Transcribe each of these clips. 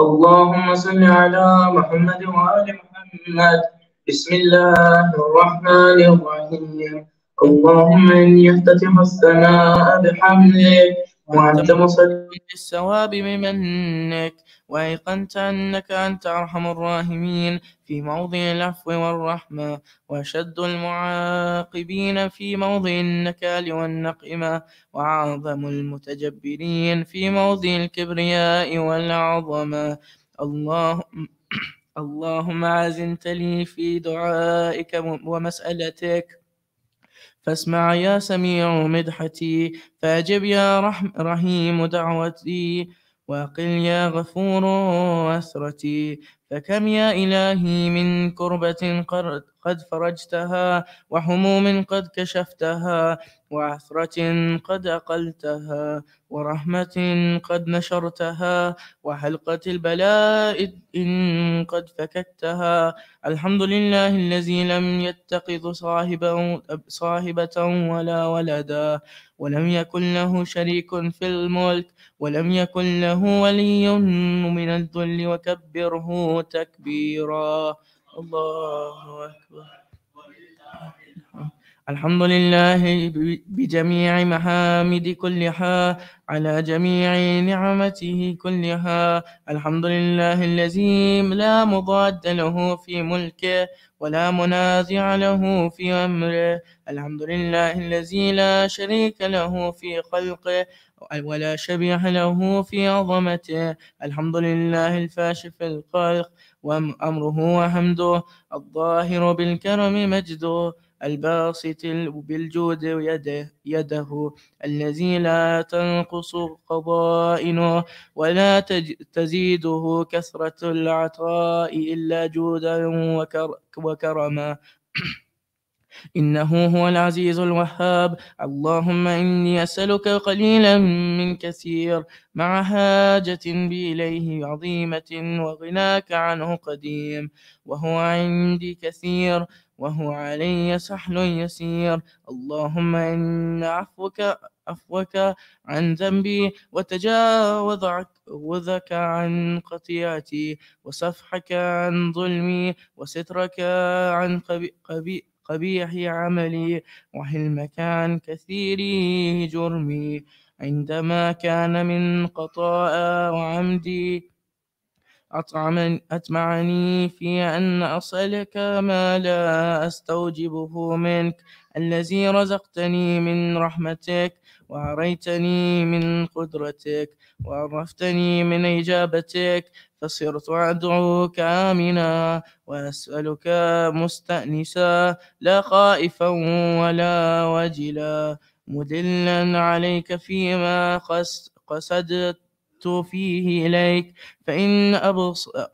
اللهم صل على محمد وآل محمد. بسم الله الرحمن الرحيم. اللهم إني أفتتح السماء بحمدك وأنت مصدق بالثواب بمنك، وأيقنت أنك أنت أرحم الراحمين في موضع العفو والرحمة، وأشد المعاقبين في موضع النكال والنقمة، وأعظم المتجبرين في موضع الكبرياء والعظمة. اللهم أعزنت لي في دعائك ومسألتك، فاسمع يا سميع مدحتي، فأجب يا رحيم دعوتي، وقل يا غفور أسرتي. فكم يا إلهي من كربة قد فرجتها، وهموم قد كشفتها، وعثرة قد أقلتها، ورحمة قد نشرتها، وحلقة البلاء إن قد فككتها. الحمد لله الذي لم يتخذ صاحبة ولا ولدا، ولم يكن له شريك في الملك، ولم يكن له ولي من الذل، وكبره تكبيرا. الله أكبر. الحمد لله بجميع محامد كلها، على جميع نعمته كلها. الحمد لله الذي لا مضاد له في ملكه، ولا منازع له في أمره. الحمد لله الذي لا شريك له في خلقه، ولا شبيه له في عظمته. الحمد لله الفاشف الخلق وأمره وحمده، الظاهر بالكرم مجده، الباسط بالجود يده، الذي لا تنقص خضائنه، ولا تزيده كثرة العطاء إلا جودا وكرما. إنه هو العزيز الوهاب. اللهم إني أسألك قليلا من كثير، مع حاجة بي إليه عظيمة، وغناك عنه قديم، وهو عندي كثير، وهو علي سهل يسير. اللهم إن عفوك عن ذنبي، وتجاوزك عن خطيئتي، وصفحك عن ظلمي، وسترك عن قبيح عملي، وحلمك عن كثير جرمي، عندما كان من خطأ وعمدي. أطمعني في أن أسألك ما لا أستوجبه منك، الذي رزقتني من رحمتك، وعريتني من قدرتك، وعرفتني من إجابتك، فصرت أدعوك آمنا، وأسألك مستأنسا، لا خائفا ولا وجلا، مدلا عليك فيما قصدت فيه إليك. فإن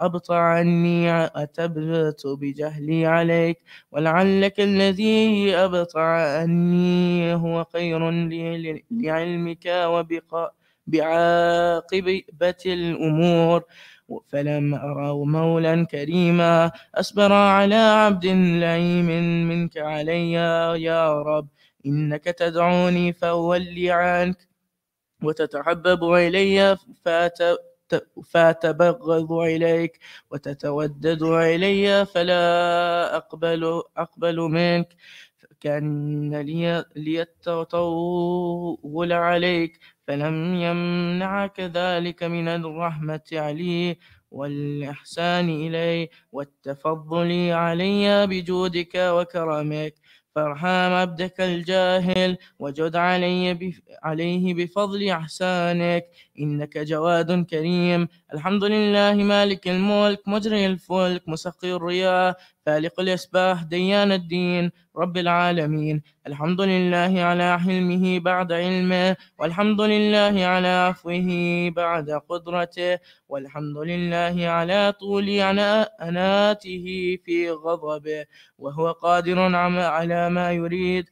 أبطأ عني أتبت بجهلي عليك، ولعلك الذي أبطأ عني هو خير لعلمك بعاقبة الأمور. فلم أرى مولا كريما أصبر على عبد لئيم منك علي يا رب. إنك تدعوني فأولي عنك، وتتحبب إلي فأتبغض إليك، وتتودد إلي فلا أقبل منك. كان لي التطول عليك، فلم يمنعك ذلك من الرحمة علي، والإحسان إلي، والتفضل علي بجودك وكرمك. فارحم عبدك الجاهل، وجد عليه بفضل إحسانك، إنك جواد كريم. الحمد لله مالك الملك، مجري الفلك، مسخر الرياح، فالق الإصباح، ديان الدين، رب العالمين. الحمد لله على حلمه بعد علمه، والحمد لله على عفوه بعد قدرته، والحمد لله على طول أناته في غضبه، وهو قادر على ما يريد.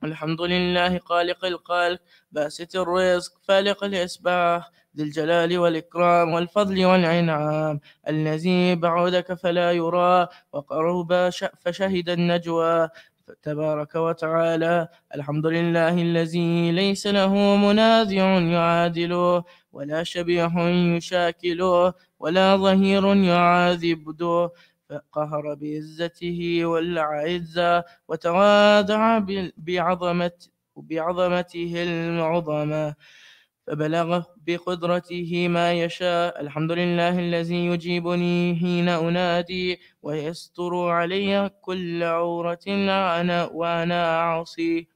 الحمد لله خالق الخلق، باسط الرزق، فالق الإصباح، ذي الجلال والإكرام والفضل والإنعام، الذي بعدك فلا يرى، وقرب فشهد النجوى، تبارك وتعالى: الحمد لله الذي ليس له منازع يعادله، ولا شبيه يشاكله، ولا ظهير يعاذبه، فقهر بعزته والعزة، وتواضع بعظمته العظمى، فبلغ بقدرته ما يشاء. الحمد لله الذي يجيبني حين أنادي، ويستر علي كل عورة وأنا أعصي،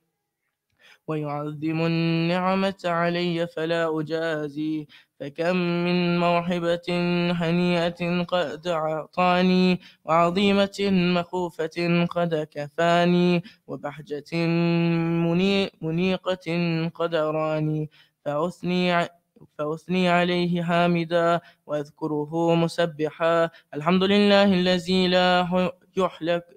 ويعظم النعمة علي فلا أجازي. فكم من موهبة هنيئة قد أعطاني، وعظيمة مخوفة قد كفاني، وبهجة منيقة قد أراني، فأثني عليه حامدا، وأذكره مسبحا. الحمد لله الذي لا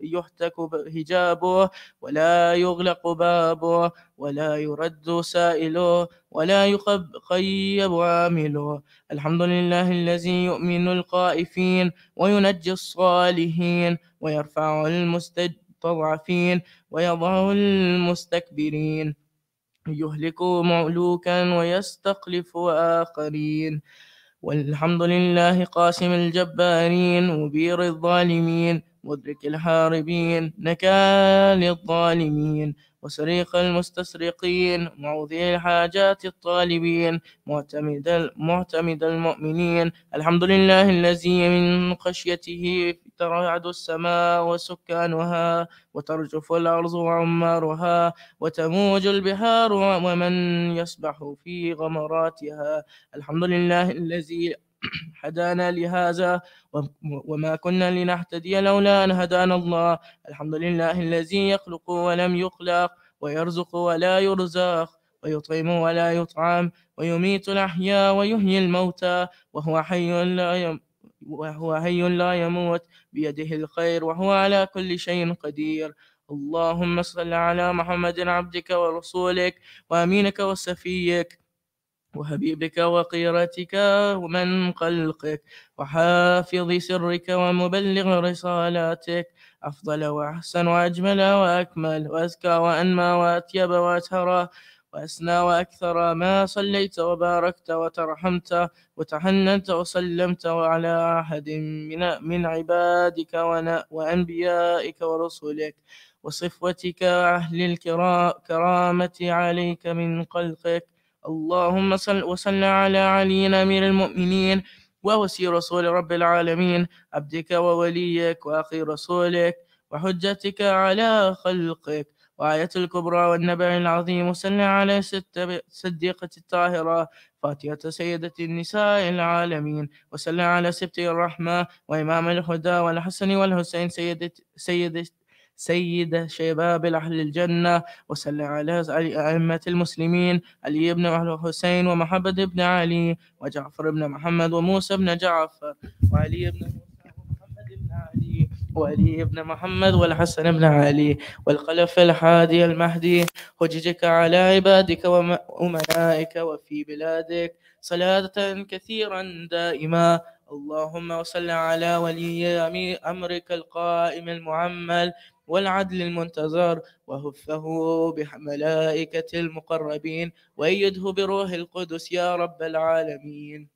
يحتك حجابه، ولا يغلق بابه، ولا يرد سائله، ولا يخيب عامله. الحمد لله الذي يؤمن الخائفين، وينجي الصالحين، ويرفع المستضعفين، ويضع المستكبرين، يهلك مملوكا ويستخلف آخرين. والحمد لله قاسم الجبارين، مبير الظالمين، مدرك الهاربين، نكال الظالمين، وسريق المستسرقين، موضع الحاجات الطالبين، معتمد المؤمنين. الحمد لله الذي من خشيته ترعد السماء وسكانها، وترجف الأرض وعمارها، وتموج البحار ومن يسبح في غمراتها. الحمد لله الذي هدانا لهذا، وما كنا لنهتدي لولا أن هدانا الله. الحمد لله الذي يخلق ولم يخلق، ويرزق ولا يرزق، ويطعم ولا يطعم، ويميت الأحياء ويحيي الموتى، وهو حي لا يموت، بيده الخير، وهو على كل شيء قدير. اللهم صل على محمد عبدك ورسولك، وأمينك وصفيك، وحبيبك وقيرتك، ومن خلقك، وحافظ سرك، ومبلغ رسالاتك، أفضل وأحسن وأجمل وأكمل وأزكى وأنمى وأطيب وأطهر وأسنى وأكثر ما صليت وباركت وترحمت وتحننت وسلمت على أحد من عبادك وأنبيائك ورسلك وصفوتك أهل الكرامة عليك من خلقك. اللهم صل على علي أمير المؤمنين، ووصي رسول رب العالمين، عبدك ووليك وأخي رسولك، وحجتك على خلقك، وآية الكبرى والنبع العظيم. وصل على صديقة الطاهرة فاتحة سيدة النساء العالمين، وصل على سبت الرحمة وإمام الهدى والحسن والحسين سيد شباب أهل الجنة. وصل على أئمة المسلمين، علي بن الحسين، ومحمد بن علي، وجعفر بن محمد، وموسى بن جعفر، وعلي بن موسى، ومحمد بن علي، وعلي بن محمد، والحسن بن علي، والخلف الحادي المهدي. حججك على عبادك وأمنائك وفي بلادك صلاة كثيرا دائما. اللهم وصل على ولي أمرك القائم المعمل والعدل المنتظر، وهفه بملائكة المقربين، وأيده بروح القدس يا رب العالمين.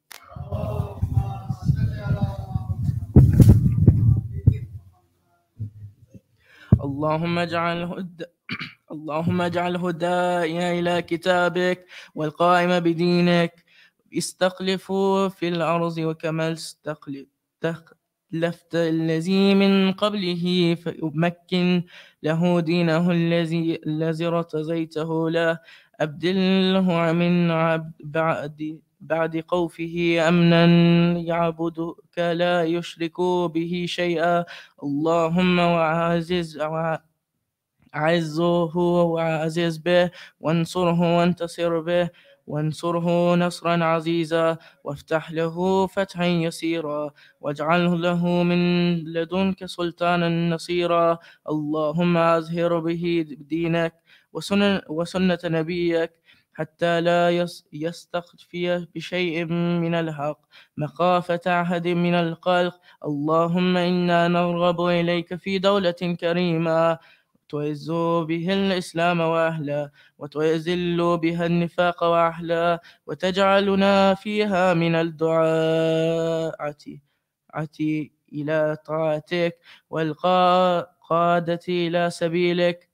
اللهم اجعله داعيا إلى كتابك والقائم بدينك، استخلفوا في الأرض وكما استخلفت الذي من قبله، فمكن له دينه الذي ارتضيته له، أبدله من بعد خوفه أمنا، يعبدك لا يشرك به شيئا. اللهم أعزه وأعزز به، وانصره وانتصر به، وانصره نصرا عزيزا، وافتح له فتحا يسيرا، واجعله له من لدنك سلطانا نصيرا. اللهم أظهر به دينك وسنة نبيك، حتى لا يستخفي بشيء من الحق مخافة أحد من الخلق. اللهم إنا نرغب إليك في دولة كريمة تعز به الإسلام وأهله، وتذل بها النفاق وأهله، وتجعلنا فيها من الدعاة إلى طاعتك والقادة إلى سبيلك،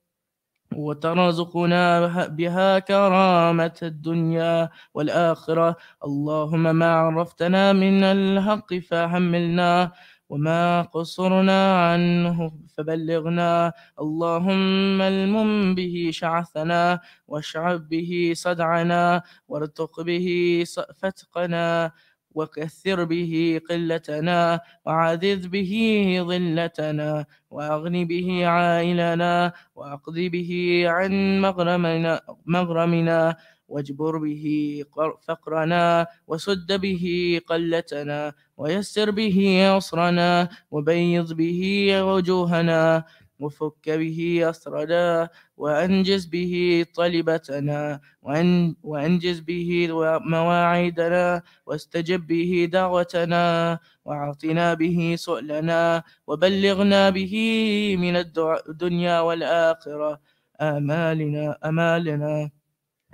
وترزقنا بها كرامة الدنيا والآخرة. اللهم ما عرفتنا من الحق فحملنا، وما قصرنا عنه فبلغنا. اللهم المم به شعثنا، واشعب به صدعنا، وارتق به فتقنا، وكثر به قلتنا، وعذذ به ظلتنا، وأغن به عائلنا، وأقض به عن مغرمنا، واجبر به فقرنا، وسد به قلتنا، ويسر به عسرنا، وبيض به وجوهنا، وفك به أسرنا، وأنجز به طلبتنا، وأنجز به مواعيدنا، واستجب به دعوتنا، وأعطنا به سؤلنا، وبلغنا به من الدنيا والآخرة أمالنا،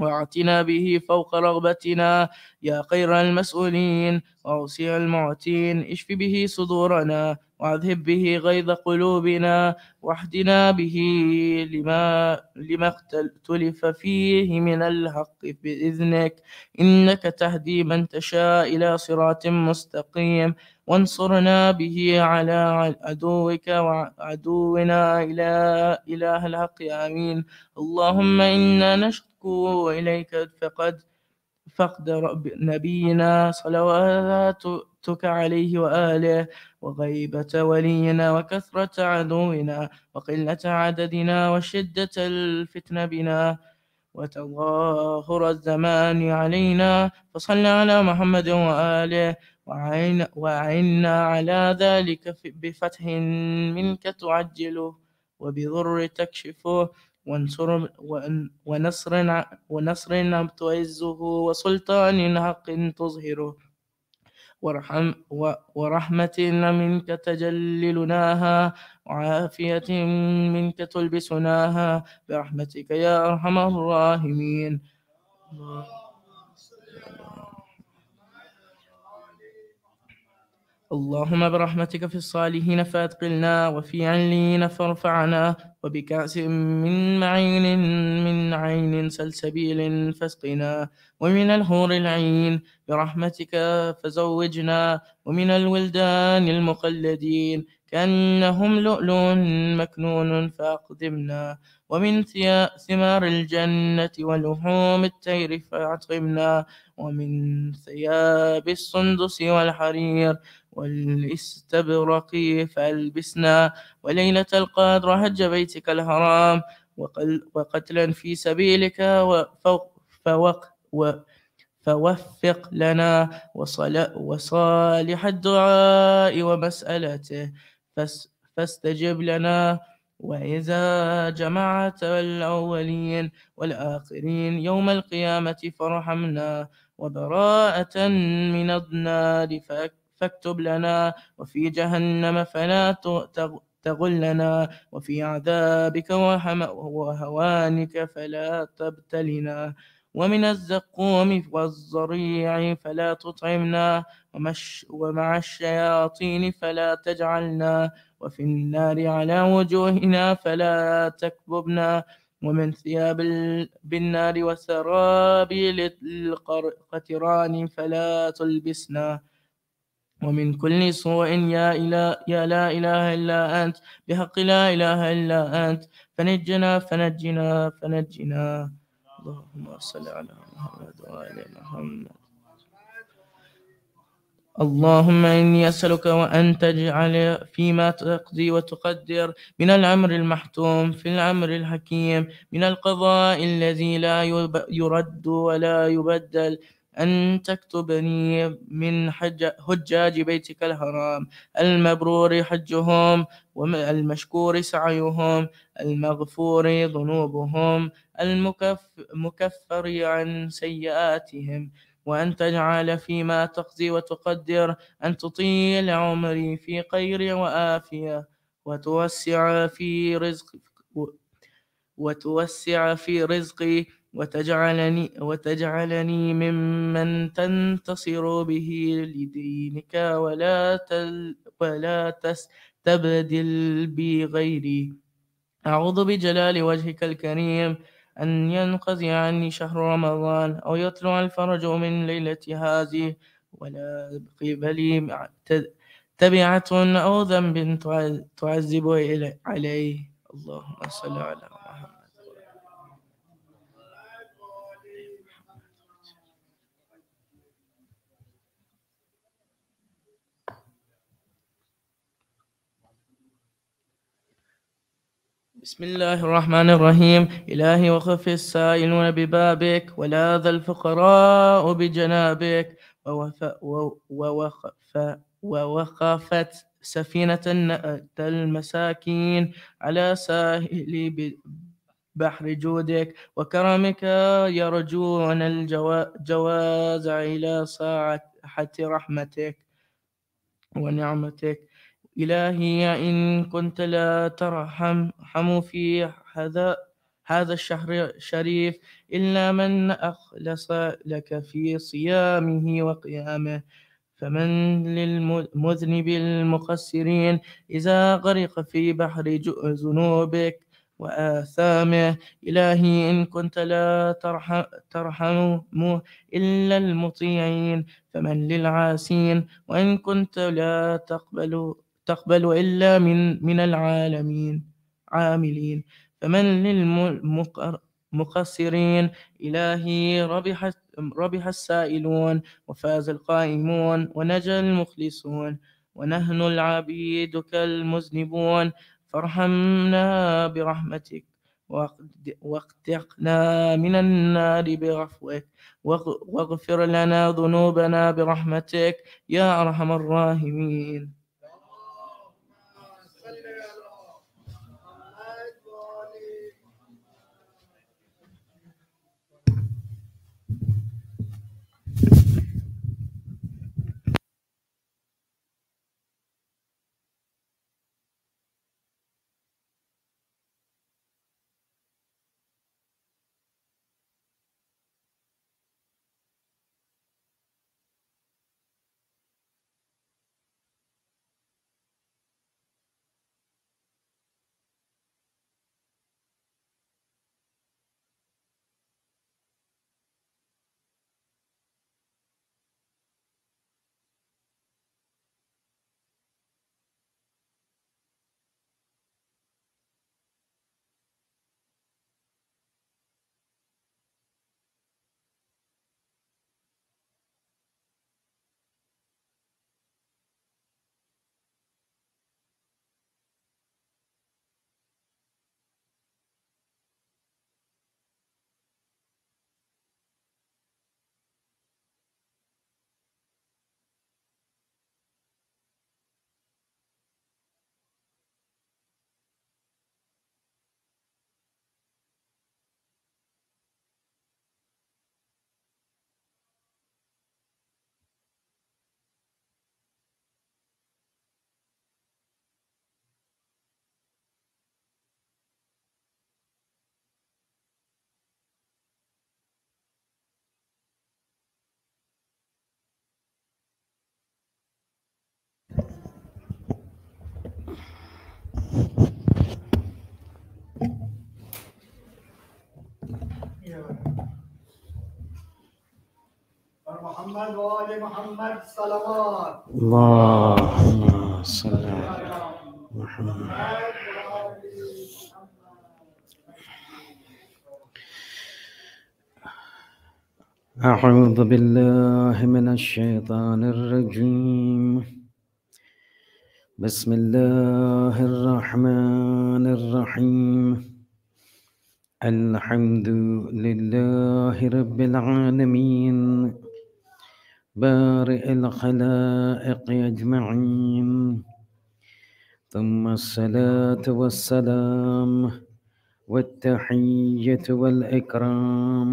واعتنا به فوق رغبتنا يا خير المسؤولين، وأوسع المعتين. اشف به صدورنا، واذهب به غيظ قلوبنا، واهدنا به لما اختلف فيه من الحق بإذنك، إنك تهدي من تشاء إلى صراط مستقيم. وانصرنا به على عدوك وعدونا إلى إله الحق. آمين. اللهم إنا نشكو إليك فقد نبينا صلواتك عليه وآله، وغيبة ولينا، وكثرة عدونا، وقلة عددنا، وشدة الفتن بنا، وتظاهر الزمان علينا. فصل على محمد وآله، وأعنا على ذلك بفتح منك تعجله، وبضر تكشفه، ونصر تعزه، وسلطان حق تظهره، ورحمة منك تجللناها، وعافية منك تلبسناها، برحمتك يا أرحم الراحمين. اللهم برحمتك في الصالحين فأدخلنا، وفي عليين فارفعنا، وبكأس من عين سلسبيل فاسقنا، ومن الحور العين برحمتك فزوجنا، ومن الولدان المخلدين كأنهم لؤلؤ مكنون فأقدمنا، ومن ثمار الجنة ولحوم الطير فأطعمنا، ومن ثياب السندس والحرير والاستبرق فألبسنا، وليلة القدر حج بيتك الحرام، وقتلا في سبيلك فوفق لنا وصالح الدعاء ومسألته فاستجب لنا. وإذا جمعت الأولين والآخرين يوم القيامة فارحمنا، وبراءة من النار فاكتب لنا، وفي جهنم فلا تغلنا، وفي عذابك وهوانك فلا تبتلنا، ومن الزقوم والضريع فلا تطعمنا، ومع الشياطين فلا تجعلنا، وفي النار على وجوهنا فلا تكببنا، ومن ثياب بالنار وسرابيل القطران فلا تلبسنا، ومن كل سوء يا لا إله إلا أنت، بحق لا إله إلا أنت، فنجنا. اللهم صل على محمد وآل محمد. اللهم إني أسألك وأن تجعل فيما تقضي وتقدر من الأمر المحتوم في الأمر الحكيم، من القضاء الذي لا يرد ولا يبدل، أن تكتبني من حجاج بيتك الحرام، المبرور حجهم، والمشكور سعيهم، المغفور ذنوبهم، المكفر عن سيئاتهم، وأن تجعل فيما تقضي وتقدر أن تطيل عمري في خير وآفية، وتوسع في وتوسع في رزقي وتجعلني ممن تنتصر به لدينك ولا تستبدل بي غيري. أعوذ بجلال وجهك الكريم أن ينقضي عني شهر رمضان أو يطلع الفرج من ليلة هذه ولا قبلي تبعة أو ذنب تعذب عليه. اللهم صل على محمد. بسم الله الرحمن الرحيم. إلهي وخف السائلون ببابك ولاذ الفقراء بجنابك ووقفت سفينة المساكين على ساحل بحر جودك وكرمك يرجون الجواز إلى ساعة رحمتك ونعمتك. إلهي إن كنت لا ترحم في هذا الشهر الشريف إلا من أخلص لك في صيامه وقيامه، فمن للمذنب المقصرين إذا غرق في بحر ذنوبك وآثامه. إلهي إن كنت لا ترحم إلا المطيعين فمن للعاسين، وإن كنت لا تقبل إلا من العالمين عاملين فمن للمقصرين. إلهي ربح السائلون وفاز القائمون ونجا المخلصون، ونحن العبيدك المذنبون فارحمنا برحمتك واقتقنا من النار بعفوك واغفر لنا ذنوبنا برحمتك يا أرحم الراحمين. محمد وآل محمد صلوات. اللهم صل على محمد. أعوذ بالله من الشيطان الرجيم. بسم الله الرحمن الرحيم. الحمد لله رب العالمين بارئ الخلائق أجمعين، ثم الصلاة والسلام والتحية والإكرام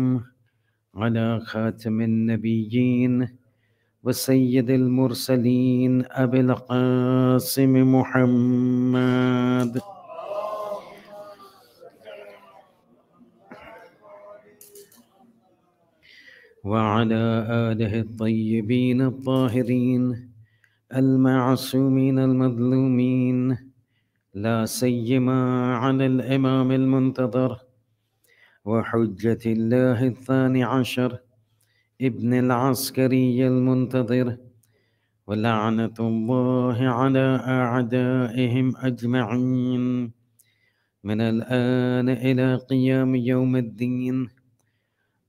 على خاتم النبيين وسيد المرسلين أبي القاسم محمد وعلى آله الطيبين الطاهرين المعصومين المظلومين، لا سيما على الإمام المنتظر وحجة الله الثاني عشر ابن العسكري المنتظر، ولعنة الله على أعدائهم أجمعين من الآن إلى قيام يوم الدين.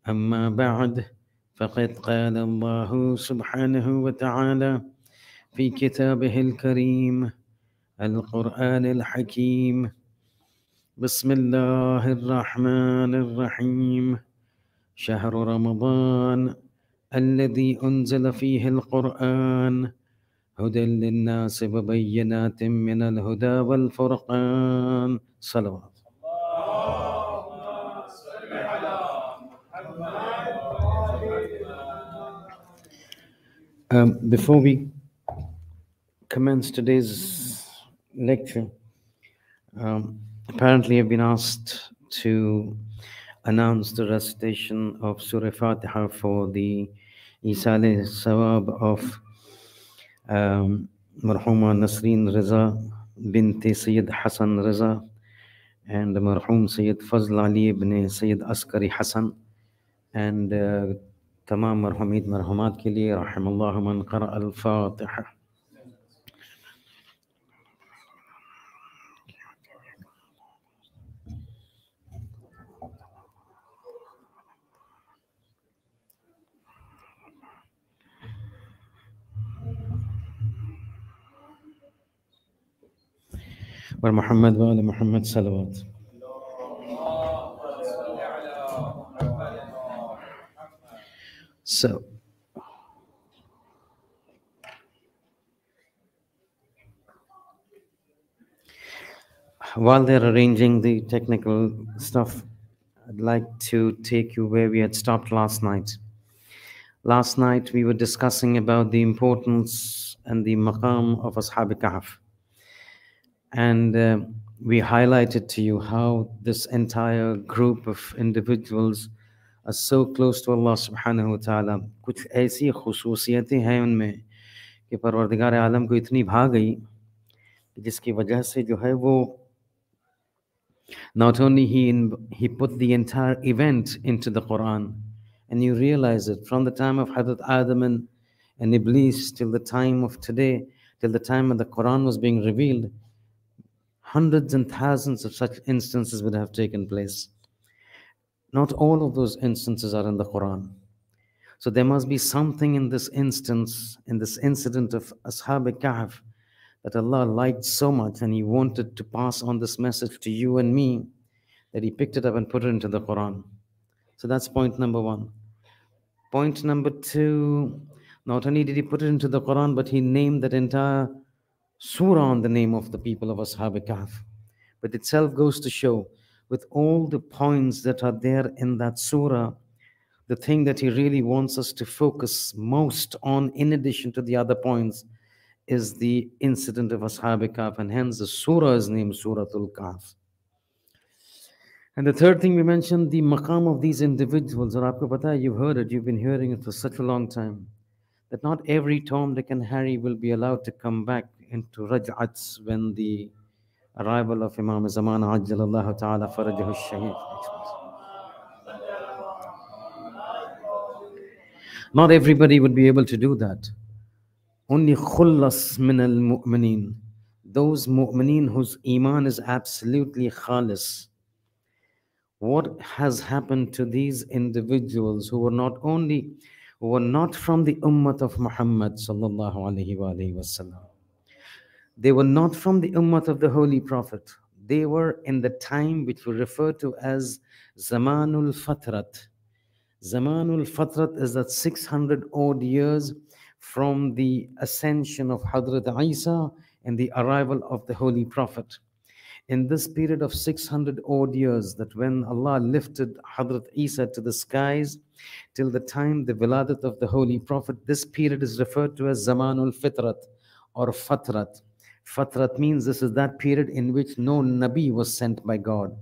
أما بعد، فقد قال الله سبحانه وتعالى في كتابه الكريم القرآن الحكيم: بسم الله الرحمن الرحيم. شهر رمضان الذي أنزل فيه القرآن هدى للناس وبينات من الهدى والفرقان. صلوات. Before we commence today's lecture, apparently I've been asked to announce the recitation of Surah Fatiha for the Isale Sawab of Marhuma Nasreen Riza binti Sayyid Hassan Riza and Marhum Sayyid Fazl Ali ibn Sayyid Askari Hassan and tamam marhumeed marhumat ke liye rahimallahu man qara al-Fatiha. Wa Muhammad wa ala Muhammad salawat. So, while they're arranging the technical stuff, I'd like to take you where we had stopped last night. Last night we were discussing about the importance and the maqam of Ashab Kahf. And we highlighted to you how this entire group of individuals are so close to Allah subhanahu wa ta'ala. कुछ ऐसी खुसूसियतें हैं उनमें कि परवरदिगार आलम को इतनी भा गई जिसकी वजह से जो है वो not only he put the entire event into the Quran, and you realize it from the time of Hadrat Adam and Iblis till the time of today, till the time when the Quran was being revealed, hundreds and thousands of such instances would have taken place. Not all of those instances are in the Quran. So there must be something in this instance, in this incident of Ashab Kahf, that Allah liked so much and He wanted to pass on this message to you and me, that He picked it up and put it into the Quran. So that's point number one. Point number two, not only did He put it into the Quran, but He named that entire surah on the name of the people of Ashab Kahf. But itself goes to show, with all the points that are there in that surah, the thing that He really wants us to focus most on, in addition to the other points, is the incident of Ashab Kahf, and hence the surah is named Suratul Kahf. And the third thing we mentioned, the maqam of these individuals. Aur aapko pata hai, you've heard it, you've been hearing it for such a long time, that not every Tom, Dick and Harry will be allowed to come back into Raj'ats when the arrival of Imam Zaman Ajjalallahu Ta'ala Farajahu Shaheed. Not everybody would be able to do that. Only khullas min al-mu'mineen, those mu'mineen whose iman is absolutely khalis. What has happened to these individuals who were not from the ummah of Muhammad sallallahu alaihi wasallam? They were not from the ummah of the Holy Prophet. They were in the time which we refer to as Zamanul Fatrat. Zamanul Fatrat is that 600 odd years from the ascension of Hadrat Isa and the arrival of the Holy Prophet. In this period of 600 odd years, that when Allah lifted Hadrat Isa to the skies till the time the Wiladat of the Holy Prophet, this period is referred to as Zamanul Fitrat or Fatrat. Fatrat means this is that period in which no Nabi was sent by God.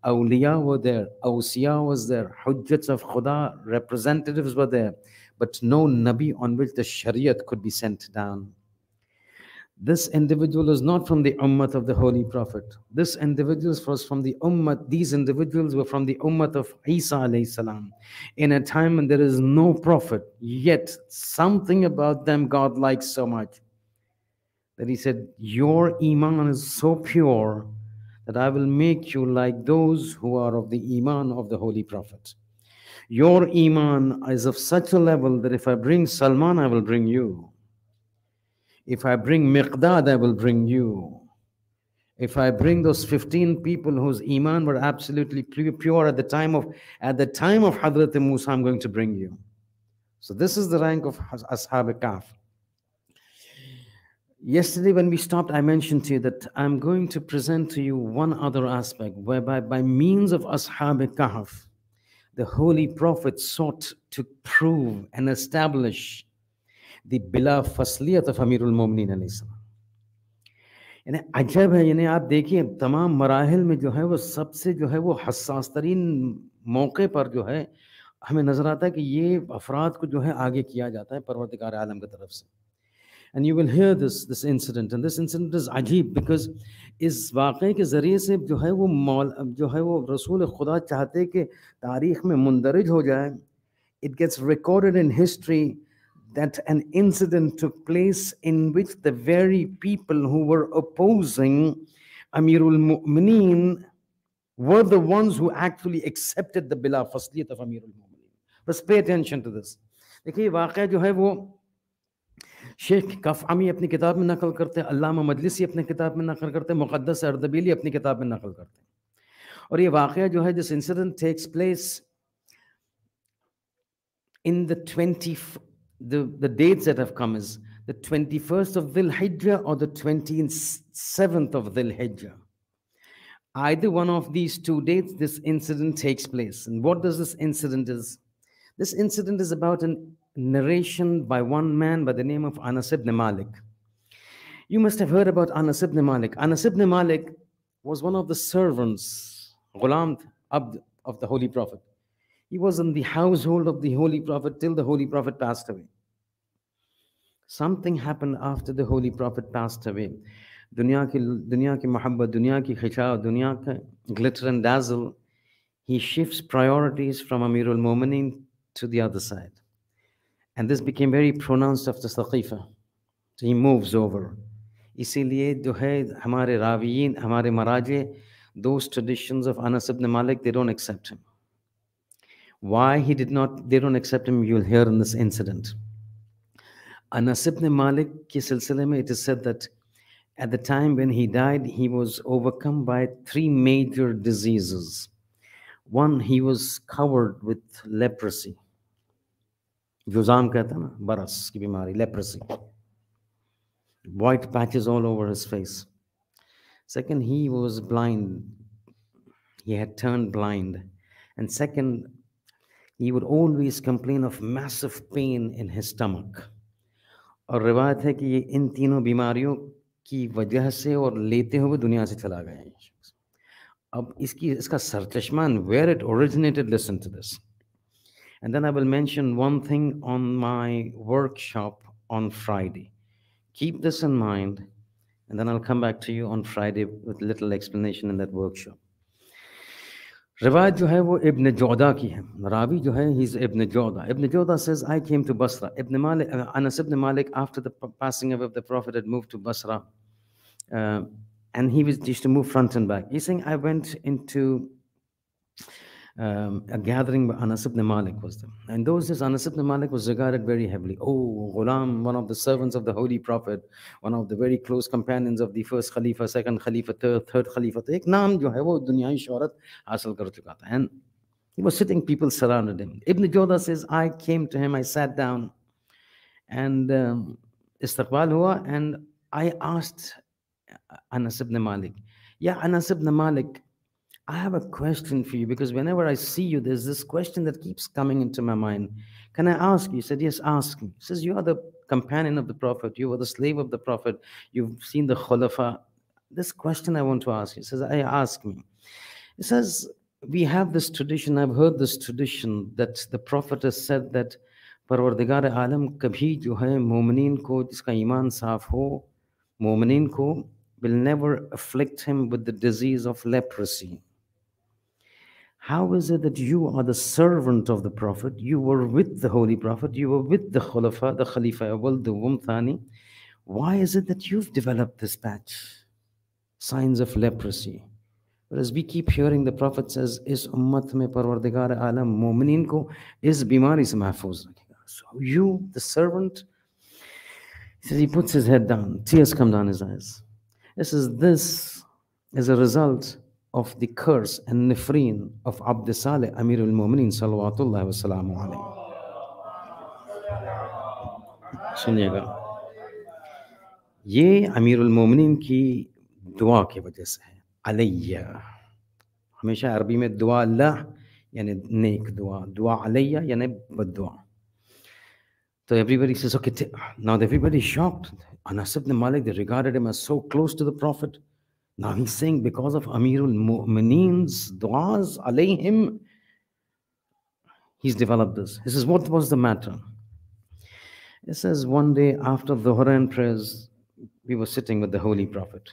Awliya were there, Awsiya was there, Hujjats of Khuda, representatives were there, but no Nabi on which the Shariat could be sent down. This individual is not from the ummah of the Holy Prophet. This individual was from the ummah, these individuals were from the ummah of Isa alayhi salam. In a time when there is no prophet, yet something about them God likes so much that he said, your iman is so pure that I will make you like those who are of the iman of the Holy Prophet. Your iman is of such a level that if I bring Salman, I will bring you. If I bring Miqdad, I will bring you. If I bring those 15 people whose iman were absolutely pure at the time of Hadrat Musa, I'm going to bring you. So this is the rank of Ashab Kahf. Yesterday when we stopped, I mentioned to you that I'm going to present to you one other aspect whereby by means of Ashab Kahf, the Holy Prophet sought to prove and establish the bila fasliyat of Amirul Mu'minin alayhi salam. यानी अजब है, यानी आप देखिए तमाम मराहिल में जो है वो सबसे जो है वो हसास तरीन मौके पर जो है हमें नजर आता है कि ये अफराद को जो है आगे किया जाता है परवरदिगार आलम की तरफ से. And you will hear this incident, and this incident is अजीब because इस वाक़े के ज़रिए से जो है वो रसूल खुदा चाहते कि तारीख़ में मुंदरज हो जाए. It gets recorded in history that an incident took place in which the very people who were opposing Amirul Mu'mineen were the ones who actually accepted the bila fasliyat of Amirul Mu'mineen. Let's pay attention to this. देखिए वाक़या जो है वो शेख कफ़आमी अपनी किताब में नकल करते हैं, अल्लामा मजलिसी अपनी किताब में नकल करते हैं, मुक़द्दस अर्दबीली अपनी किताब में नकल करते हैं. और ये वाक़या जो है, this incident takes place in the dates that have come is the 21st of Dhul Hijjah or the 27th of Dhul Hijjah. Either one of these two dates, this incident takes place. And what does this incident is? This incident is about a narration by one man by the name of Anas ibn Malik. You must have heard about Anas ibn Malik. Anas ibn Malik was one of the servants, ghulam abd of the Holy Prophet. He was in the household of the Holy Prophet till the Holy Prophet passed away. Something happened after the Holy Prophet passed away. Dunya ki muhabbat, dunya ki khisha, dunya ka glitter and dazzle. He shifts priorities from Amirul Mu'mineen to the other side. And this became very pronounced after Saqifa. So he moves over. इसीलिए जो है हमारे रावियीन, हमारे मराजे, those traditions of Anas ibn Malik, they don't accept him. Why they don't accept him, you'll hear in this incident. Anas ibn Malik ki silsile mein, it is said that at the time when he died, he was overcome by 3 major diseases. One, he was covered with leprosy. Juzam कहता है ना, बरस की बीमारी, leprosy. White patches all over his face. Second, he was blind. He had turned blind. And second, he would always complain of massive pain in his stomach. और रिवायत है कि ये इन तीनों बीमारियों की वजह से और लेते हुए दुनिया से चला गया ये शख्स. अब इसका सरचश्मा, where it originated, listen to this. And then I will mention one thing on my workshop on Friday. Keep this in mind, and then I'll come back to you on Friday with little explanation in that workshop. रिवायत जो है वो इब्न जोदा की है. रावी जो है, he's Ibn Joda. Ibn Joda says, I came to Basra. Anas ibn Malik, after the passing away of the Prophet, had moved to Basra. And he used to move front and back. He's saying, I went into a gathering where Anas ibn Malik was there. And those days, Anas ibn Malik was regarded very heavily. Oh, Ghulam, one of the servants of the Holy Prophet, one of the very close companions of the first Khalifa, second Khalifa, third Khalifa. Ek naam jo hai wo dunyai shohrat hasil kar chuka tha. And he was sitting, people surrounded him. Ibn Joda says, I came to him, I sat down, and istiqbal hua, and I asked Anas ibn Malik, Ya Anas ibn Malik, I have a question for you, because whenever I see you, there's this question that keeps coming into my mind. Can I ask you? He said, yes, ask me. He says, you are the companion of the Prophet. You were the slave of the Prophet. You've seen the Khulafa. This question I want to ask you. He says, ask me. It says, we have this tradition, I've heard this tradition, that the Prophet has said that परवरदिगार आलम कभी जो है मोमिनीन को जिसका ईमान साफ हो, मोमिनीन को will never afflict him with the disease of leprosy. How is it that you are the servant of the Prophet? You were with the Holy Prophet, you were with the Khulafa, the Khalifa Awal, the Thani. Why is it that you've developed this patch? Signs of leprosy. Whereas we keep hearing the Prophet says, Is ummat mein parwardigar alam mu'minin ko is bimari se mahfuz rakhega. So you, the servant, he says, he puts his head down, tears come down his eyes. This is a result of the curse and nifreen of Abd Saleh, Amir al-Mu'minin, salawatullah wa salamu alayhi. सुनिएगा, ये अमीर उल-मोमिनीन की दुआ की वजह से है. अलैया, हमेशा अरबी में दुआ अल्लाह यानी नेक दुआ, दुआ अलैया यानी बद्दुआ. So everybody says, okay, now everybody is shocked. Anas ibn Malik, they regarded him as so close to the Prophet. Now he's saying because of Amirul Mu'mineen's du'as alayhim, he's developed this. He says, what was the matter? It says, one day after the Dhuhr prayers, we were sitting with the Holy Prophet.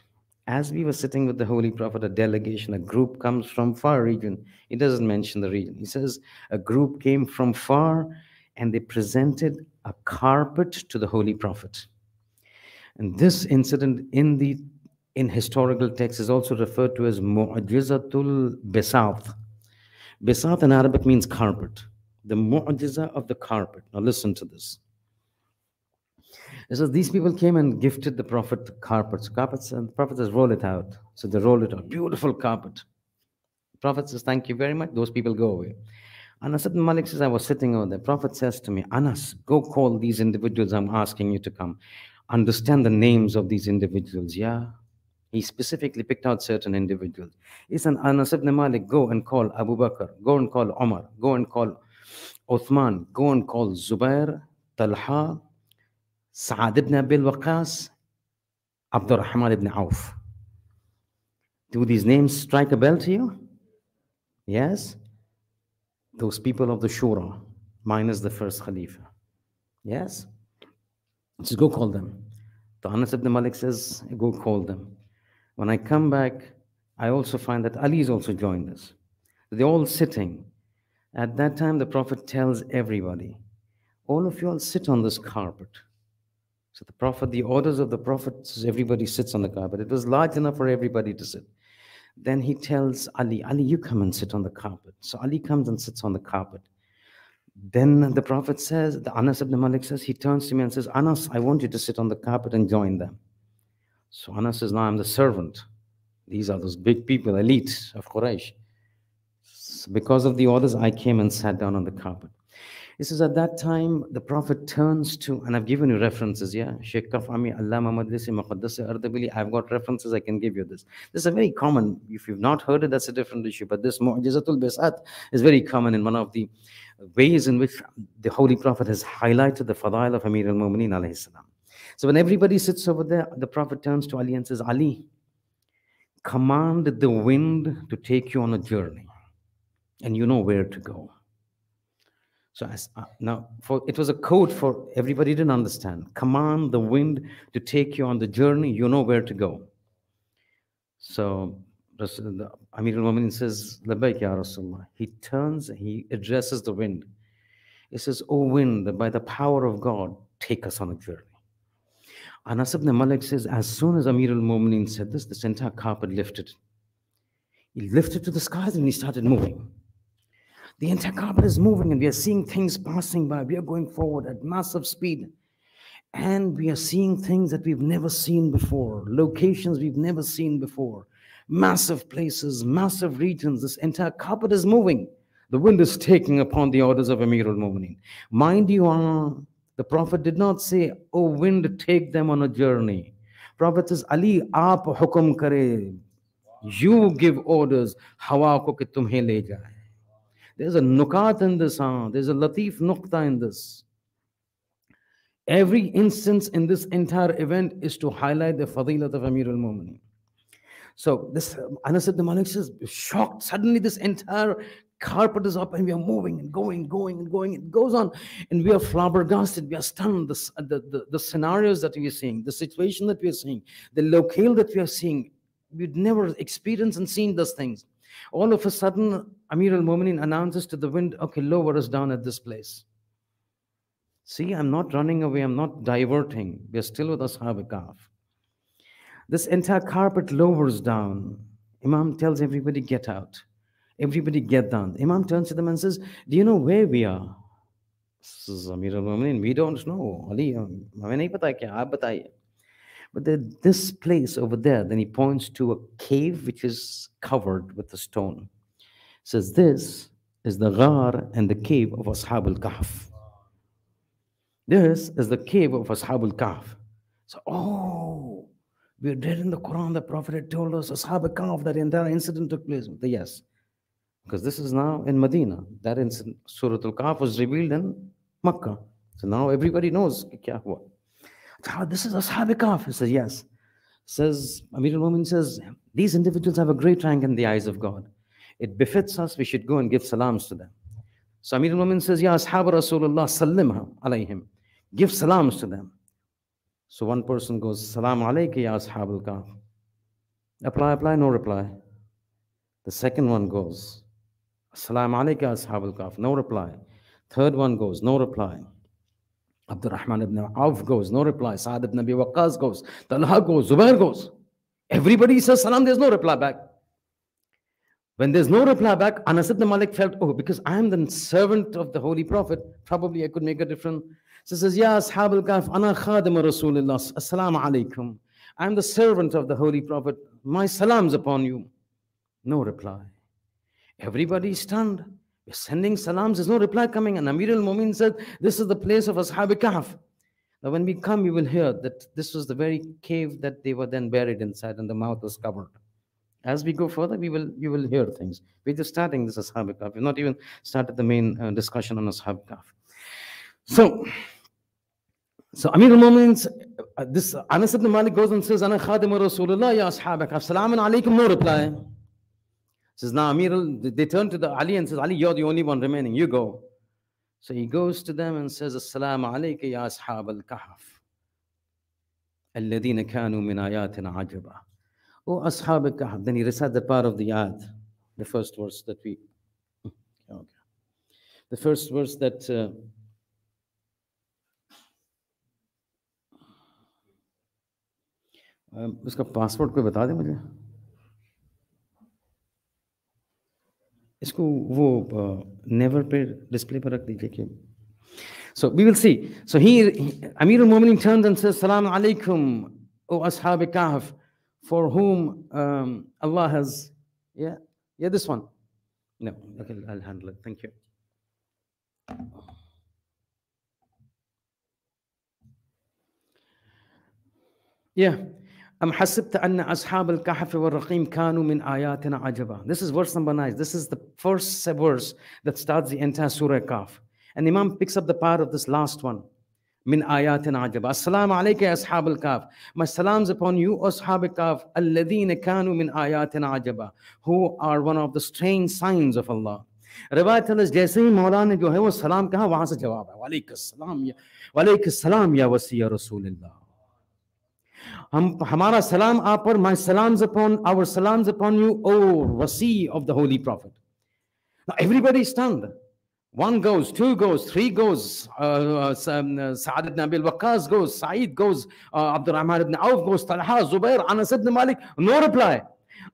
As we were sitting with the Holy Prophet, a delegation, a group comes from far region. He doesn't mention the region. He says, a group came from far and they presented a carpet to the Holy Prophet. And this incident in historical texts is also referred to as Mu'jizatul Bisat. Bisat in Arabic means carpet. The mu'jiza of the carpet. Now listen to this. It says these people came and gifted the Prophet carpets. Carpets, and the Prophet says, roll it out. So they rolled it out. Beautiful carpet. The Prophet says, thank you very much. Those people go away. Anas ibn Malik says, I was sitting over there. The Prophet says to me, Anas, go call these individuals I'm asking you to come. Understand the names of these individuals, yeah? He specifically picked out certain individuals. He said, Anas ibn Malik, go and call Abu Bakr, go and call Umar, go and call Uthman, go and call Zubair, Talha, Sa'ad ibn Abil Waqas, Abdurrahman ibn Auf. Do these names strike a bell to you? Yes? Those people of the Shura, minus the first Khalifa. Yes? Just go call them. So Anas ibn Malik says, go call them. When I come back, I also find that Ali is also joined us. They're all sitting. At that time, the Prophet tells everybody, all of you all sit on this carpet. So the Prophet, the orders of the Prophet, everybody sits on the carpet. It was large enough for everybody to sit. Then he tells Ali, Ali, you come and sit on the carpet. So Ali comes and sits on the carpet. Then the Prophet says, the Anas ibn Malik says, he turns to me and says, Anas, I want you to sit on the carpet and join them. So Anas says, now I'm the servant. These are those big people, elite of Quraysh. So because of the orders, I came and sat down on the carpet. He says, at that time, the Prophet turns to, and I've given you references, yeah? Sheikh Kafami, Allama Madlisi, Muqaddasi Ardabili, I've got references, I can give you this. This is a very common, if you've not heard it, that's a different issue, but this Mu'jizatul Bisat is very common in one of the ways in which the Holy Prophet has highlighted the fadail of Amir al-Mu'mineen alayhi salam. So when everybody sits over there, the Prophet turns to Ali and says, Ali, command the wind to take you on a journey, and you know where to go. So now, it was a code for everybody didn't understand. Command the wind to take you on the journey, you know where to go. So Amir al-Mu'minin says, Labbaik ya Rasulullah. He turns, he addresses the wind. He says, O wind, by the power of God, take us on a journey. Anas ibn Malik says, as soon as Amir al-Mu'minin said this entire carpet lifted. He lifted to the skies and he started moving. The entire carpet is moving and we are seeing things passing by. We are going forward at massive speed. And we are seeing things that we've never seen before, locations we've never seen before, massive places, massive regions. This entire carpet is moving. The wind is taking upon the orders of Amir al-Mu'minin. Mind you, the Prophet did not say, oh wind, take them on a journey. Prophet says, Ali, aap hukum kare. You give orders, hawa ko ki tumhe le jaye. There's a nukat in this, there's a latif nukta in this. Every instance in this entire event is to highlight the fadilat of Amir al-Mu'minin. So this Anas ibn Malik says, shocked. Suddenly this entire carpet is up and we are moving and going and going. It goes on and we are flabbergasted. We are stunned. The scenarios that we are seeing, the situation that we are seeing, the locale that we are seeing, we'd never experienced and seen those things. All of a sudden, Amir al-Mu'minin announces to the wind, okay, lower us down at this place. See, I'm not running away. I'm not diverting. We're still with Ashab al-Kahf. This entire carpet lowers down. Imam tells everybody, get out. Everybody get down. Imam turns to them and says, do you know where we are? Says Amir al-Mu'minin, we don't know. Ali, hame nahi pata kya, aap bataiye. But this place over there, then he points to a cave which is covered with a stone. Says, this is the ghar and the cave of Ashab al-Kahf. This is the cave of Ashab al-Kahf. So, oh, we read in the Quran, the Prophet had told us, Ashab al-Kahf, that entire incident took place. Yes, because this is now in Medina. That incident, Surah al-Kahf, was revealed in Makkah. So now everybody knows kya hua. This is Ashab al-Kahf. He says, yes. Says, Amir al-Mu'minin says, these individuals have a great rank in the eyes of God. It befits us, we should go and give salams to them. So Amir al-Mu'minin says, Ya Ashab Rasulullah, sallimha alayhim. Give salams to them. So one person goes, Salam alayka ya Ashab al-Kahf. Apply, no reply. The second one goes, Salam alayka ya Ashab al-Kahf. No reply. Third one goes, no reply. Abdurrahman ibn Auf goes, no reply. Sa'ad ibn Abi Waqqas goes. Talha goes, Zubair goes. Everybody says salam, there's no reply back. When there's no reply back, Anas ibn Malik felt, oh, because I am the servant of the Holy Prophet, probably I could make a difference. So he says, Ya Ashab al-Kahf, ana khadim Rasulullah, assalamu alaikum. I am the servant of the Holy Prophet. My salams upon you. No reply. Everybody is stunned. We're sending salams, there's no reply coming. And Amir al-Mu'minin said, this is the place of Ashab al-Kahf. Now when we come, we will hear that this was the very cave that they were then buried inside and the mouth was covered. As we go further, you will hear things. We're just starting this Ashab al-Kahf. We've not even started the main discussion on Ashab al-Kahf. So Amir al-Mu'minin, this Anas ibn Malik goes and says, Ana khadimu Rasulullah ya Ashab al-Kahf. Salamun alaykum, no reply. Says, now they turn to Ali and says, Ali, you're the only one remaining, you go. So he goes to them and says, Assalamu alayka ya Ashab al-Kahf. Alladhina kanu min ayatina ajaba. Oh, Ashab al-Kahf. Then he recites the part of the ayat, the first verse that we, okay. The first verse that, उसका password कोई बता दे मुझे इसको वो never पे display पर रख दीजिए कि so we will see. So here Amir al-Mu'minin turns and says, Salaam alaikum, O Ashab al-Kahf, for whom Allah has, yeah, this one. No, okay, I'll handle it. Thank you. Yeah. أم حسبت أن أصحاب الكهف والرقيم كانوا من آياتنا عجبا. This is verse number 9. This is the first verse that starts the entire Surah Kahf. And Imam picks up the part of this last one. من آياتنا عجبا. Assalamu alayka ya ashab al-Kahf. My salams upon you, ashab al-Kahf. الذين كانوا من آياتنا عجبا. Who are one of the strange signs of Allah. रिवायत है जैसे ही मौला ने जो है वो सलाम कहा वहां से जवाब है वालेकुम सलाम या वसी रसूलुल्लाह. हमारा सलाम आप पर, my salams upon, our salams upon you, O Wasi of the Holy Prophet. Now everybody is stunned. One goes, two goes, three goes, Sa'ad ibn Abi Waqqas goes, Sa'id goes, Abdurrahman ibn Auf goes, Talha, Zubair, Anas ibn Malik, no reply.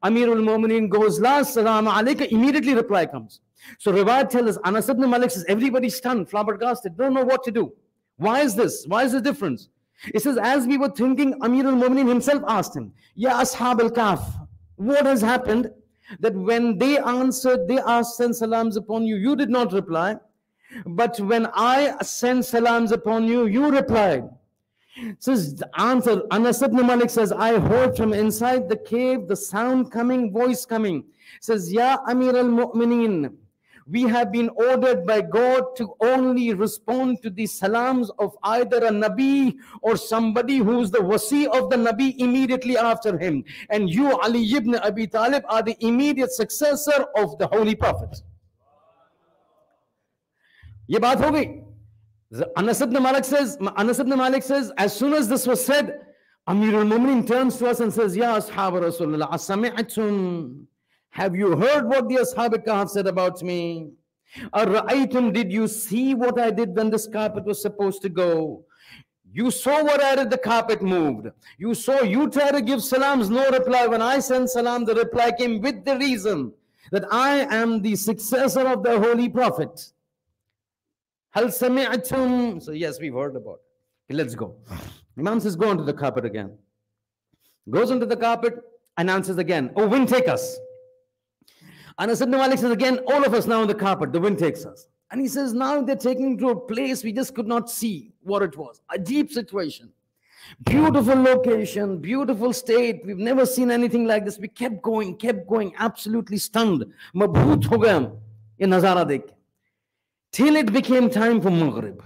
Amir al-Mu'minin goes last, Salaam alayka, immediately reply comes. So Riwayat tells us, Anas ibn Malik says, everybody stunned, flabbergasted, don't know what to do. Why is this? Why is the difference? It says, as we were thinking, Amir al-Mu'minin himself asked him, Ya Ashab al-Kahf, what has happened? That when they answered, they asked, send salams upon you, you did not reply. But when I sent salams upon you, you replied. Says the answer, Anas ibn Malik says, I heard from inside the cave, the sound coming, voice coming. Says, Ya Amir al-Mu'minin, we have been ordered by God to only respond to the salams of either a Nabi or somebody who is the wasi of the Nabi immediately after him. And you, Ali ibn Abi Talib, are the immediate successor of the Holy Prophet. Ye baat ho gayi. Anas ibn Malik says, as soon as this was said, Amir al-Mu'minin turns to us and says, Ya Ashab Rasulullah, asami'atum, have you heard what the Ashab Kahf said about me? Ar-ra'aytum, did you see what I did when this carpet was supposed to go? You saw what I did, the carpet moved. You saw, you try to give salams, no reply. When I sent salam, the reply came with the reason that I am the successor of the Holy Prophet. Hal sami'atum? So yes, we've heard about it. Okay, let's go. Imam says, go onto the carpet again. Goes onto the carpet and answers again, oh, wind take us. Anas ibn Malik says again, all of us now on the carpet, the wind takes us. And he says, now they're taking to a place we just could not see what it was. A deep situation. Beautiful location, beautiful state. We've never seen anything like this. We kept going, absolutely stunned. Mabhoot ho gaya hum, ye nazara dekh ke. Till it became time for Maghrib.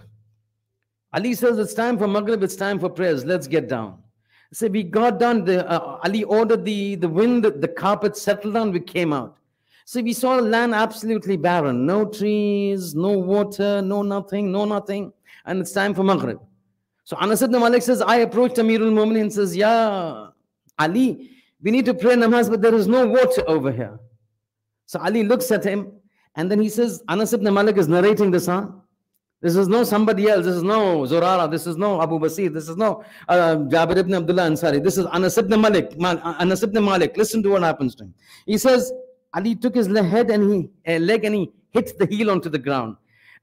Ali says, it's time for Maghrib, it's time for prayers, let's get down. So we got down, Ali ordered the wind, the carpet settled down, we came out. So we saw land absolutely barren, no trees, no water, no nothing, and it's time for Maghrib. So Anas ibn Malik says, I approached Amirul Mu'minin and says, Ya Ali, we need to pray namaz, but there is no water over here. So Ali looks at him, and then he says, Anas ibn Malik is narrating this, huh? This is no somebody else. This is no Zurara. This is no Abu Basir. This is no Jabir ibn Abdullah Ansari. This is Anas ibn Malik. Listen to what happens to him. He says, Ali took his leg and he hit the heel onto the ground.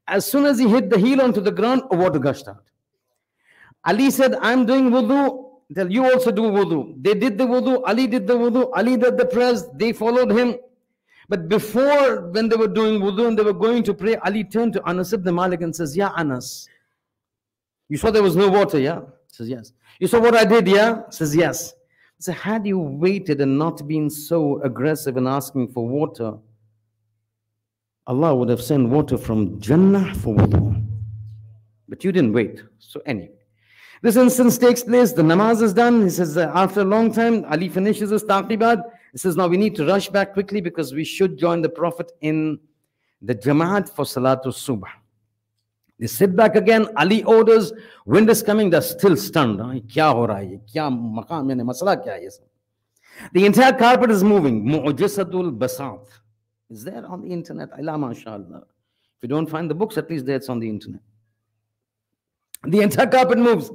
As soon as he hit the heel onto the ground, water gushed out. Ali said, I'm doing wudu. You also do wudu. They did the wudu. Ali did the wudu. Ali did the prayers. They followed him. But before, when they were doing wudu and they were going to pray, Ali turned to Anas ibn Malik and says, Ya Anas, you saw there was no water, yeah? He says, yes. You saw what I did, yeah? He says, yes. He said, had you waited and not been so aggressive in asking for water, Allah would have sent water from Jannah for wudu. But you didn't wait. So anyway, this instance takes place, the namaz is done. He says, after a long time, Ali finishes his taqibat. He says, now we need to rush back quickly because we should join the Prophet in the Jamaat for Salatul Subh. They sit back again. Ali orders, wind is coming, they're still stunned. Kya ho raha hai? Kya maqam yaani masala kya hai? The entire carpet is moving. Mu'jizatul Basat is there on the internet. Ila mashallah. If you don't find the books, at least there it's on the internet. The entire carpet moves.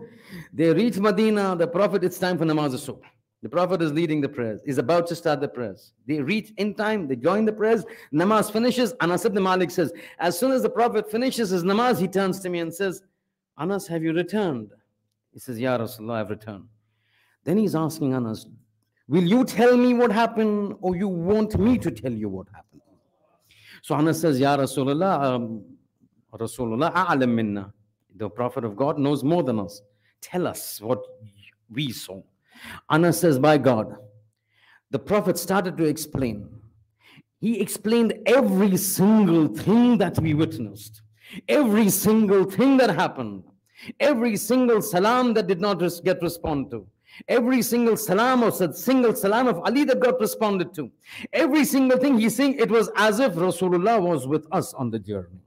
They reach Medina, the Prophet, it's time for Namaz al-Subh. The Prophet is leading the prayers. He's about to start the prayers. They reach in time. They join the prayers. Namaz finishes. Anas ibn Malik says, as soon as the Prophet finishes his namaz, he turns to me and says, Anas, have you returned? He says, Ya Rasulullah, I've returned. Then he's asking Anas, will you tell me what happened or you want me to tell you what happened? So Anas says, Ya Rasulullah, Rasulullah a'lam minna. The Prophet of God knows more than us. Tell us what we saw. Anas says, by God, the Prophet started to explain. He explained every single thing that we witnessed, every single thing that happened, every single salam that did not get responded to, every single salam of Ali that got responded to, every single thing. He's saying it was as if Rasulullah was with us on the journey.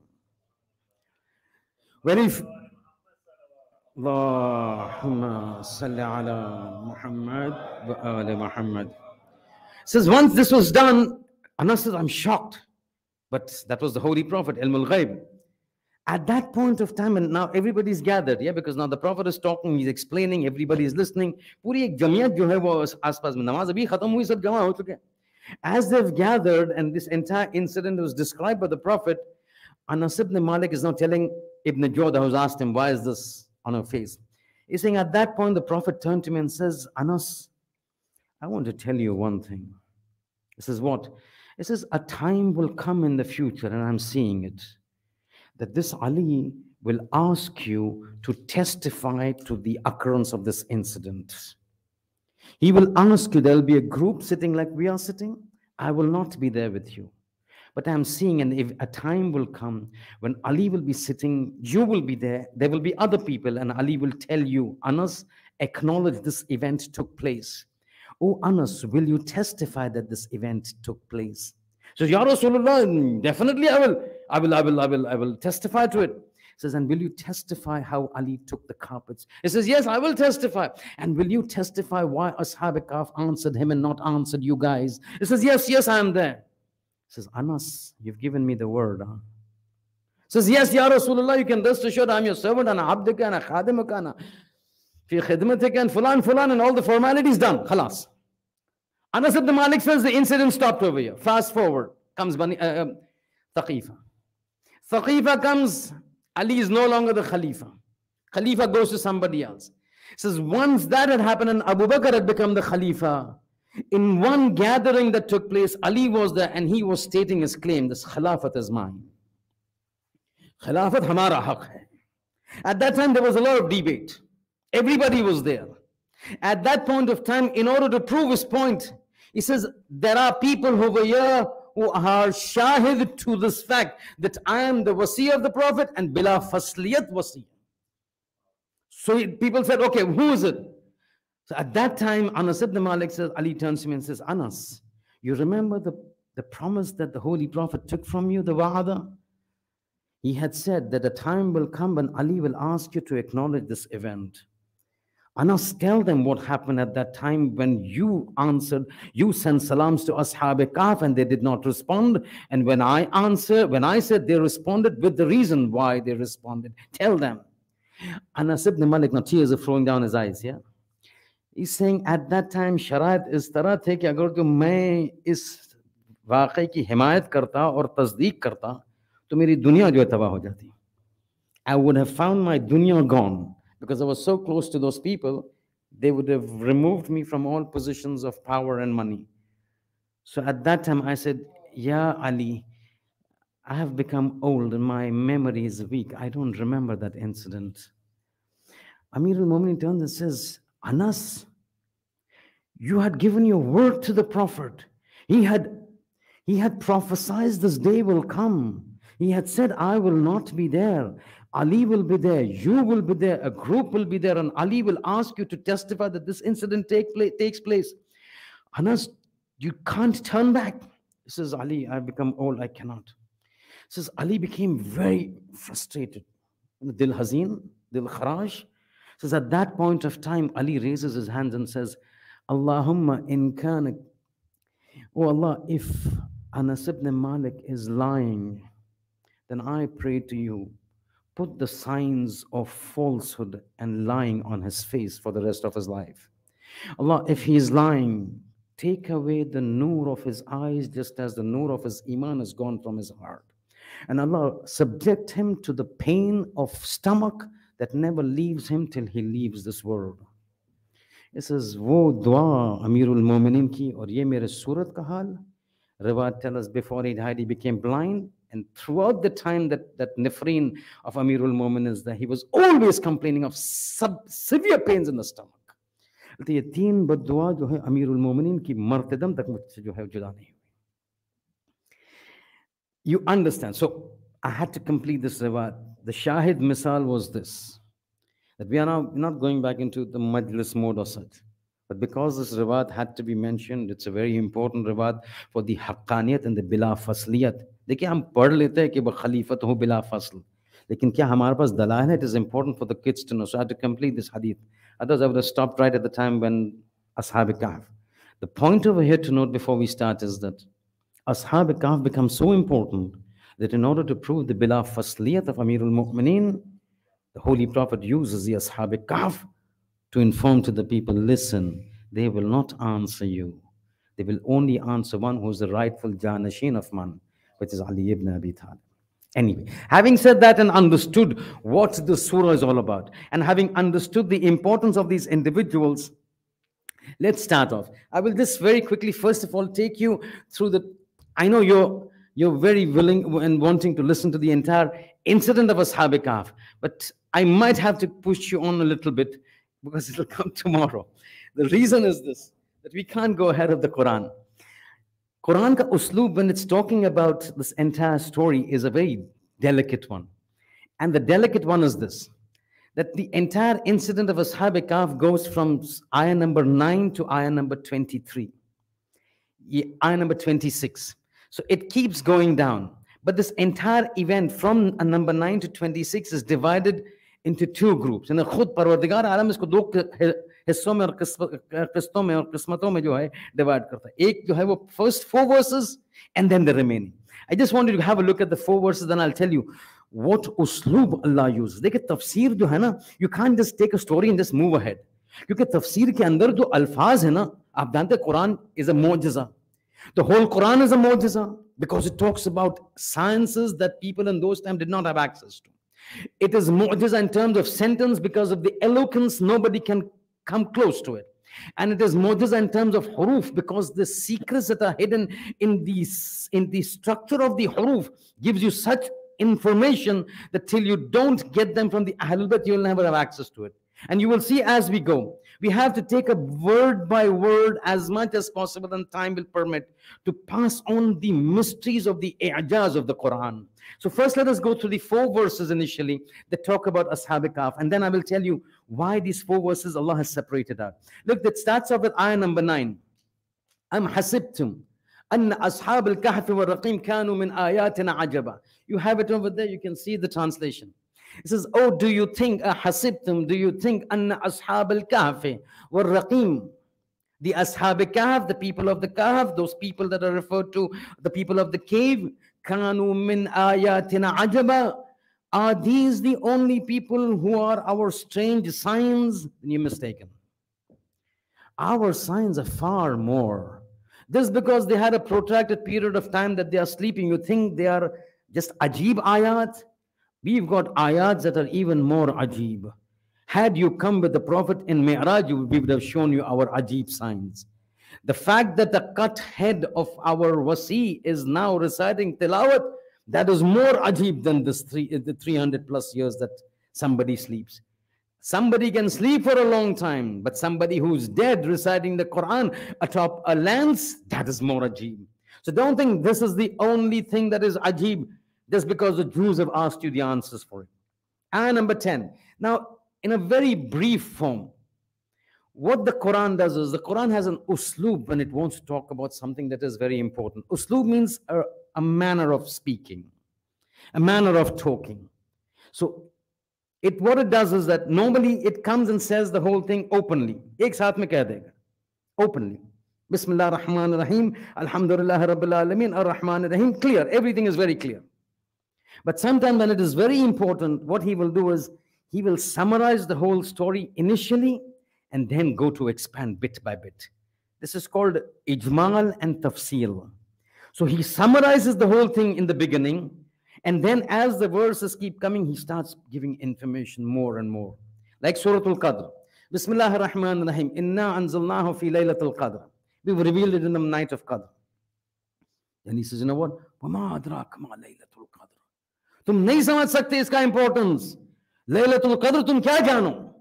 Allahumma salli ala Muhammad wa ali Muhammad. Says once this was done, Anas says, I'm shocked. But that was the Holy Prophet, Ilm al-Ghaib. At that point of time, and now everybody's gathered, yeah, because now the Prophet is talking, he's explaining, everybody is listening. Puri ek jamiyat jo hai wo aas-paas mein namaz abhi khatam hui, sab jama ho chuke. As they've gathered, and this entire incident was described by the Prophet, Anas ibn Malik is now telling Ibn Jawda, who's asked him, why is this on her face? He's saying, at that point, the Prophet turned to me and says, Anas, I want to tell you one thing. He says, what? He says, a time will come in the future, and I'm seeing it, that this Ali will ask you to testify to the occurrence of this incident. He will ask you, there'll be a group sitting like we are sitting. I will not be there with you. But I'm seeing, and if a time will come when Ali will be sitting, you will be there, there will be other people, and Ali will tell you, Anas, acknowledge this event took place. Oh, Anas, will you testify that this event took place? So, Ya Rasulullah, definitely I will testify to it. He says, and will you testify how Ali took the carpets? He says, yes, I will testify. And will you testify why Ashab Kahf answered him and not answered you guys? He says, yes, I am there. He says, Anas, you've given me the word. Huh? He says, yes, Ya Rasulullah, you can rest assured I'm your servant, and abdika, and khadimuka, and fi khidmatika, and fulan, and all the formalities done. Khalas. Anas ibn Malik says the incident stopped over here. Fast forward, comes Thaqifa. Thaqifa comes, Ali is no longer the Khalifa. Khalifa goes to somebody else. Says once that had happened and Abu Bakr had become the Khalifa, in one gathering that took place, Ali was there and he was stating his claim, this Khilafat is mine. Khilafat hamara haq hai. At that time there was a lot of debate. Everybody was there. At that point of time, in order to prove his point, he says, there are people over here who are shahid to this fact that I am the wasi of the Prophet and bila fasliyat wasi. So people said, okay, who is it? So at that time, Anas ibn Malik says, Ali turns to me and says, Anas, you remember the promise that the Holy Prophet took from you, the wa'ada? He had said that a time will come when Ali will ask you to acknowledge this event. Anas, tell them what happened at that time when you answered, you sent salams to Ashab Kahf and they did not respond. And when I said they responded with the reason why they responded. Tell them. Anas ibn Malik, now tears are flowing down his eyes, yeah? He's saying at that time, sharait is tarah the ki agar to main is waqai ki himayat karta aur tasdeeq karta, to meri dunya jo hai tabah ho jati. I would have found my dunya gone. Because I was so close to those people, they would have removed me from all positions of power and money. So at that time I said, Ya Ali, I have become old and my memory is weak. I don't remember that incident. Amir al-Mu'minin turns and says, Anas, you had given your word to the Prophet. He had prophesied this day will come. He had said, I will not be there. Ali will be there, you will be there, a group will be there, and Ali will ask you to testify that this incident takes place. Anas, you can't turn back. He says, Ali, I've become old, I cannot. He says, Ali became very frustrated. Dil hazeen, dil kharaj. Says at that point of time, Ali raises his hands and says, Allahumma in kana, oh Allah, if Anas ibn Malik is lying, then I pray to you, put the signs of falsehood and lying on his face for the rest of his life. Allah, if he is lying, take away the nur of his eyes just as the nur of his iman is gone from his heart. And Allah, subject him to the pain of stomach that never leaves him till he leaves this world. This is wo dua Amirul Mu'minin ki aur ye mere surat ka hal. Riwayat tell us before he died he became blind. And throughout the time that Nifreen of Amirul Mu'minin is there, he was always complaining of severe pains in the stomach. ये तीन बद्दुआ जो है अमीरुल मोमिनीन की मर्तदम तक मुझसे जो है जुदा नहीं हुई. You understand? So I had to complete this riwayat. The Shahid misal was this, that we are now not going back into the majlis mode or such. But because this riwayat had to be mentioned, it's a very important riwayat for the haqqaniyat and the bila fasliyat. देखिए हम पढ़ लेते हैं कि वो खलीफत हो बिला फसल, लेकिन क्या हमारे पास दलाल है? It is important for the kids to know. So I had to complete this hadith. Otherwise I would have stopped right at the time when Ashab Kahf. The point over here to note before we start is that Ashab Kahf becomes so important that in order to prove the bila fasliyat of Amirul Mu'mineen, the Holy Prophet uses the Ashab Kahf to inform to the people, listen, they will not answer you. They will only answer one who is the rightful Janashin of man, which is Ali ibn Abi Talib. Anyway, having said that and understood what the surah is all about, and having understood the importance of these individuals, let's start off. I will just very quickly, first of all, take you through the, I know you're very willing and wanting to listen to the entire incident of Ashab Kahf, but I might have to push you on a little bit because it'll come tomorrow. The reason is this, that we can't go ahead of the Quran. Quran ka usloob, when it's talking about this entire story, is a very delicate one. And the delicate one is this, that the entire incident of Ashab Kahf goes from ayah number 9 to ayah number 23, ayah number 26. So it keeps going down. But this entire event from number 9 to 26 is divided into two groups. And khud Parwardigar Alam isko do हिस्सों में और किस्तों में और किस्मतों में जो है divide करता है. एक जो है वो first 4 verses and then the remaining. I just want you to have a look at the 4 verses, then I'll tell you what usloob Allah uses. देखिए तफसीर जो है ना, you can't just take a story and just move ahead. क्योंकि तफसीर के अंदर जो अल्फाज है ना, आप जानते हैं Quran is a mu'jiza. The whole Quran is a mu'jiza because it talks about sciences that people in those times did not have access to. It is mu'jiza in terms of sentence because of the eloquence, nobody can come close to it. And it is mu'jiza in terms of huruf because the secrets that are hidden in the structure of the huruf gives you such information that till you don't get them from the Ahlul Bayt, you will never have access to it. And you will see as we go, we have to take a word by word as much as possible, and time will permit, to pass on the mysteries of the i'jaz of the Quran. So first let us go through the 4 verses initially that talk about Ashab Kahf, and then I will tell you why these 4 verses Allah has separated out. Look, that starts off with ayah number 9. Am hasibtum anna ashab al-kahf wa raqim kanu min ayatina ajaba. You have it over there, you can see the translation. It says, oh, do you think, hasibtum, do you think, anna ashab al-kahf wa raqim, the ashab kahf, the people of the kahf, those people that are referred to, the people of the cave, kanu min ayatina ajaba, are these the only people who are our strange signs? Then you're mistaken. Our signs are far more. This because they had a protracted period of time that they are sleeping. You think they are just ajib ayat? We've got ayats that are even more ajib. Had you come with the Prophet in Mi'raj, we would have shown you our ajib signs. The fact that the cut head of our wasi is now reciting tilawat, that is more ajib than the 300 plus years that somebody sleeps. Somebody can sleep for a long time, but somebody who's dead reciting the Quran atop a lance, that is more ajib. So don't think this is the only thing that is ajib just because the Jews have asked you the answers for it. Ayah number 10. Now, in a very brief form, what the Quran does is the Quran has an usloob when it wants to talk about something that is very important. Usloob means a manner of speaking, a manner of talking. So what it does is that normally it comes and says the whole thing openly. Ek saath mein keh dega. Openly. Bismillah ar-Rahman ar-Rahim. Alhamdulillah Rabbil Alameen ar-Rahman ar-Rahim. Clear. Everything is very clear. But sometimes when it is very important, what he will do is he will summarize the whole story initially and then go to expand bit by bit. This is called ijmal and tafsil. So he summarizes the whole thing in the beginning, and then as the verses keep coming, he starts giving information more and more. Like Surah Al-Qadr. Bismillah ar-Rahman ar-Rahim. Inna anzalnahu fi laylatul qadr. We've revealed it in the night of Qadr. And he says, you know what? وَمَا أَدْرَاكَ مَا لَيْلَةُ الْقَدْرِ. तुम नहीं समझ सकते इसका importance. Lailatul कद्र तुम क्या जानो?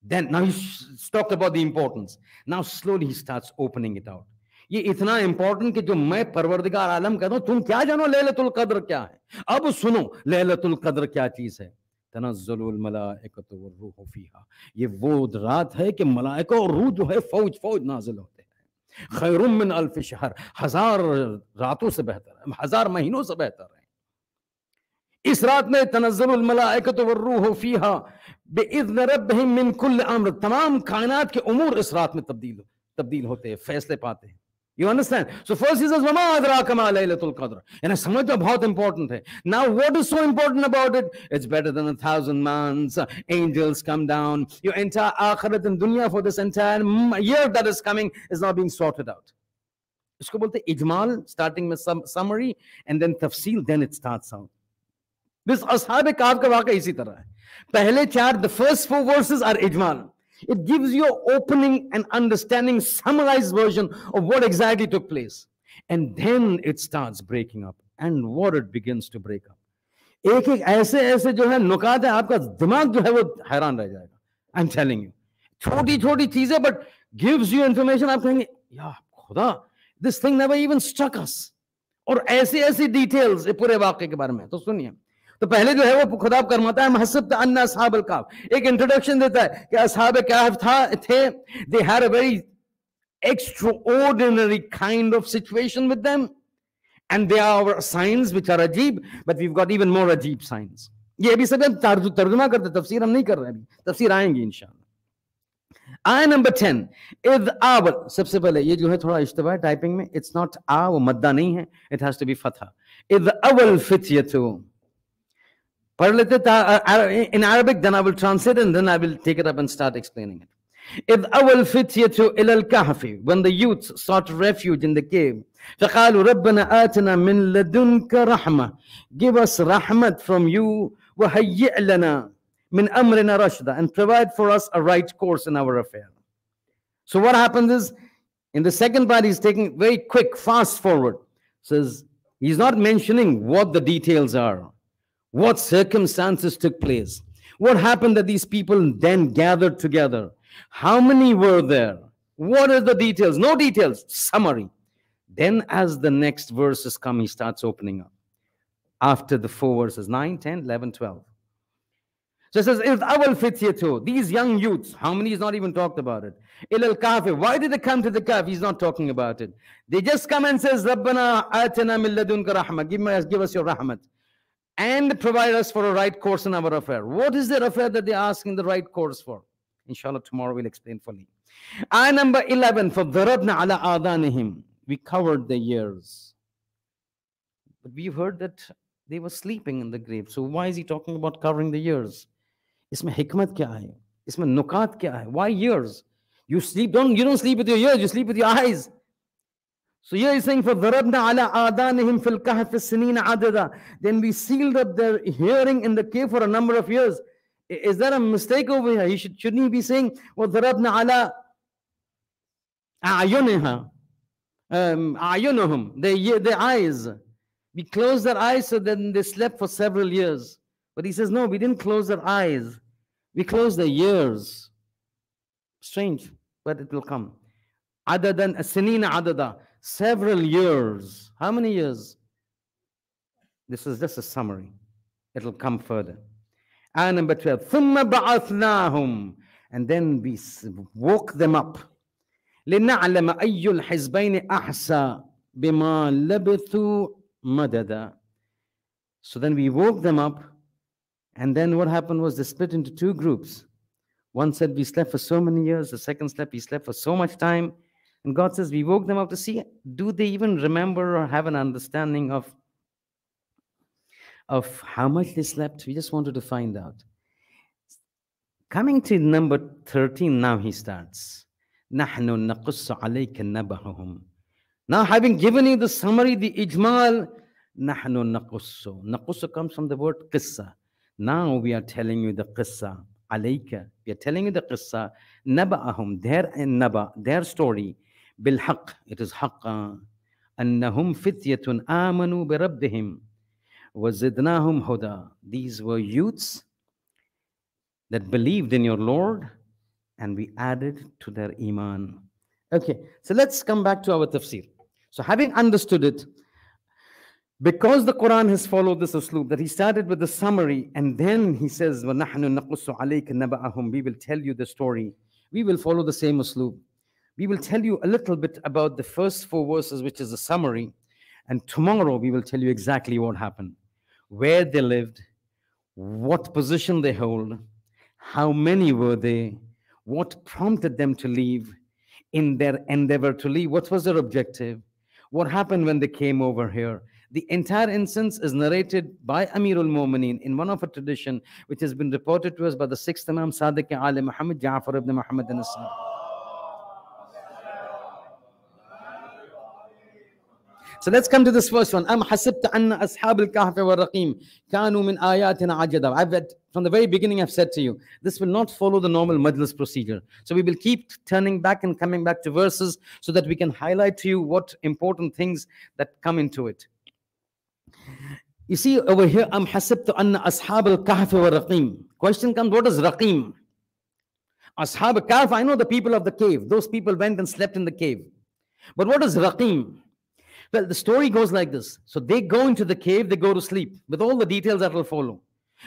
Then now he's talked about the importance. Now slowly he starts opening it out. ये इतना इंपॉर्टेंट कि जो मैं परवरदिगार आलम कहता हूं, तुम क्या जानो लैलतुल कद्र क्या है? अब सुनो लैलतुल कद्र क्या चीज है. तनज़्ज़लुल मलाइकतु वर्रूहु फीहा. ये वो रात है कि मलाइका और रूह जो है फौज फौज नाजिल होते हैं. खैरुम मिन अल्फ शहर. 1000 रातों से बेहतर है, 1000 महीनों से बेहतर है. इस रात में तनज़्ज़लुल मलाइकतु वर्रूहु फीहा बिइज़्नि रब्बिहिम मिन कुल्लि अम्र. तमाम कायनात के उमूर इस रात में तब्दील होते हैं, फैसले पाते हैं. You understand? So first he says, وَمَا أَدْرَاكَ مَا لَيْلَةُ الْقَدْرِ. And समझ तो बहुत important है. Now what is so important about it? It's better than 1,000 months. Angels come down. Your entire akhirat and dunya for this entire year that is coming is now being sorted out. इसको बोलते ijmal, starting with some summary and then tafsil, then it starts out. This ashab kahf का वाक़या इसी तरह है. पहले 4, the first 4 verses are ijmal. It gives you an opening and understanding, summarized version of what exactly took place. And then it starts breaking up. And what it begins to break up. एक एक ऐसे जो है नुकात है, आपका दिमाग जो है वो हैरान रह जाएगा. I'm telling you. छोटी छोटी चीजें, but gives you information. आप कहेंगे, या खुदा, This thing never even struck us. और ऐसी ऐसी डिटेल्स पूरे वाक़े के बारे में। तो सुनिए, तो पहले जो है वो खुदा फरमाता है महसब्त अन्ना अस्हाबल काफ, एक इंट्रोडक्शन देता है कि अस्हाब काफ थे, they had a very extraordinary kind of situation with them, and they are our signs which are ajib, but we've got even more ajib signs. ये भी सब तर्जुमा करते, तफसीर हम नहीं कर रहे हैं, तफसीर आएंगी इंशाल्लाह। आय नंबर 10 इद आवल, सबसे पहले ये जो है थोड़ा इश्तिबा है टाइपिंग में, इट्स नॉट आ, वो मद्दा नहीं है, इट हैज टू बी फतहा। इद अवल फित्यतु, पढ़ लेते in Arabic, then I will translate and then I will take it up and start explaining it. إذ أول فتية إلى الكهف, when the youth sought refuge in the cave, فقالوا ربنا آتنا من لدنك رحمة, give us rahmat from you, وهيئ لنا من أمرنا رشدا, and provide for us a right course in our affair. So what happens is, in the second part, he's taking very quick, fast forward. Says he's not mentioning what the details are, what circumstances took place, what happened that these people then gathered together, how many were there, what are the details, no details, summary. Then as the next verses come, he starts opening up. After the 4 verses, 9, 10, 11, 12. So it says, awal fityatu, these young youths, how many is not even talked about it. Ilal kahf, why did they come to the kahf? He's not talking about it. They just come and says, Rabbana atina min ladunka rahmah, give us your rahmat, and provide us for a right course in our affair. What is their affair that they're asking the right course for? Inshallah, tomorrow we'll explain fully. Ayah number 11, for dharabna ala adanihim, we covered the ears. But we've heard that they were sleeping in the grave. So why is he talking about covering the ears? Isme hikmat kya hai? Isme nukat kya hai? Why ears? You don't sleep with your ears, you sleep with your eyes. So here he's saying, for dharabna ala adanihim fil kahf sinina adada. Then we sealed up their hearing in the cave for a number of years. Is there a mistake over here? Shouldn't he be saying, well, dharabna ala a'yuniha, a'yunuhum, their eyes. We closed their eyes so then they slept for several years. But he says, no, we didn't close their eyes. We closed their ears. Strange, but it will come. Adadan sinina adada, several years. How many years? This is just a summary. It will come further. Ayah number 12. ثُمَّ بَعَثْنَاهُمْ, and then we woke them up. لِنَعْلَمَ أَيُّ الْحِزْبَيْنِ أَحْسَى بِمَا لَبِثُوا مَدَدًا. So then we woke them up, and then what happened was they split into 2 groups. One said we slept for so many years, the second slept, we slept for so much time. And God says we woke them up to see, do they even remember or have an understanding of how much they slept? We just wanted to find out. Coming to number 13, now he starts. نَحْنُ نَقُصُّ عَلَيْكَ نَبَأَهُمْ. Now having given you the summary, the ijmal, نَحْنُ نَقُصُّ. نَقُصُّ comes from the word qissa. Now we are telling you the qissa. Alayka. We are telling you the qissa. Naba'ahum. Their story. Bilhaq. It is haqqa. Annahum fityatun amanu bi rabbihim. Wazidnahum huda. These were youths that believed in your Lord, and we added to their iman. Okay, so let's come back to our tafsir. So having understood it, because the Quran has followed this usloob, that he started with the summary, and then he says, وَنَحْنُ نَقُصُّ عَلَيْكَ نَبَأَهُمْ, we will tell you the story. We will follow the same usloob. We will tell you a little bit about the first 4 verses, which is a summary, and tomorrow we will tell you exactly what happened, where they lived, what position they hold, how many were they, what prompted them to leave, in their endeavor to leave, what was their objective, what happened when they came over here. The entire instance is narrated by Amirul Mu'mineen in one of a tradition which has been reported to us by the 6th Imam Sadiq Ali Muhammad Ja'far ibn Muhammad al-Islam. So let's come to this first one. Am hasibta anna ashab al-kahf wa raqim kanu min ayatina ajada. From the very beginning I've said to you, this will not follow the normal majlis procedure. So we will keep turning back and coming back to verses so that we can highlight to you what important things that come into it. You see over here, am hasibtu anna ashab al-kahf wa raqim. Question comes, what is raqim? Ashab al-kahf, I know the people of the cave. Those people went and slept in the cave. But what is Raqim? Well, the story goes like this. So they go into the cave, they go to sleep with all the details that will follow.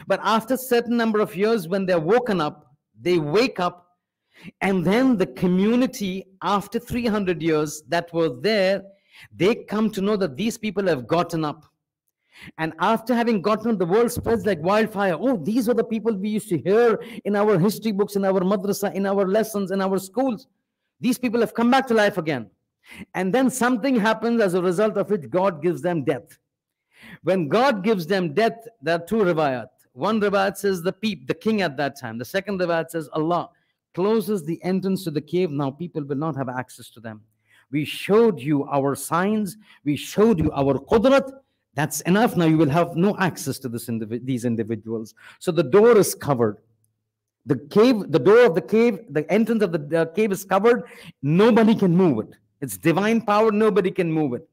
But after a certain number of years, when they're woken up, they wake up, and then the community, after 300 years that were there, they come to know that these people have gotten up. And after having gotten up, the world spreads like wildfire. Oh, these are the people we used to hear in our history books, in our madrasa, in our lessons, in our schools. These people have come back to life again. And then something happens as a result of it. God gives them death. When God gives them death, there are two riwayat. One riwayat says the king at that time. The second riwayat says Allah closes the entrance to the cave. Now people will not have access to them. We showed you our signs. We showed you our qudrat. That's enough. Now you will have no access to these individuals. So the door is covered. The door of the cave, the entrance of the cave is covered. Nobody can move it. It's divine power. Nobody can move it.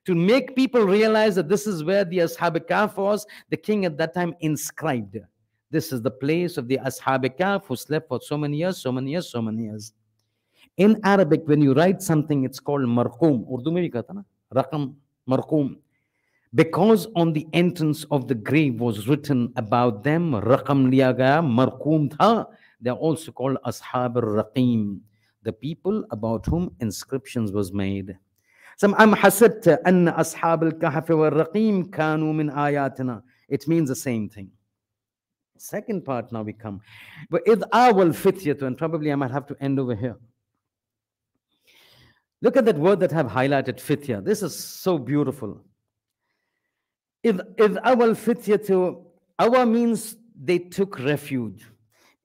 To make people realize that this is where the Ashab Kahf was, the king at that time inscribed. This is the place of the Ashab Kahf who slept for so many years, so many years, so many years. In Arabic, when you write something, it's called marqum. Urdu mein bhi kahta na? Raqam, marqum. Because on the entrance of the grave was written about them, raqam liya gaya, marqum tha. They are also called Ashab al-Raqim, the people about whom inscriptions was made. Some am hasadta anna ashab al-kahf wal-raqim kanu min ayatina. It means the same thing. Second part now we come. But id awal fityatu, and probably I might have to end over here. Look at that word that I have highlighted, fitya. This is so beautiful. Id awal fityatu, awa means they took refuge.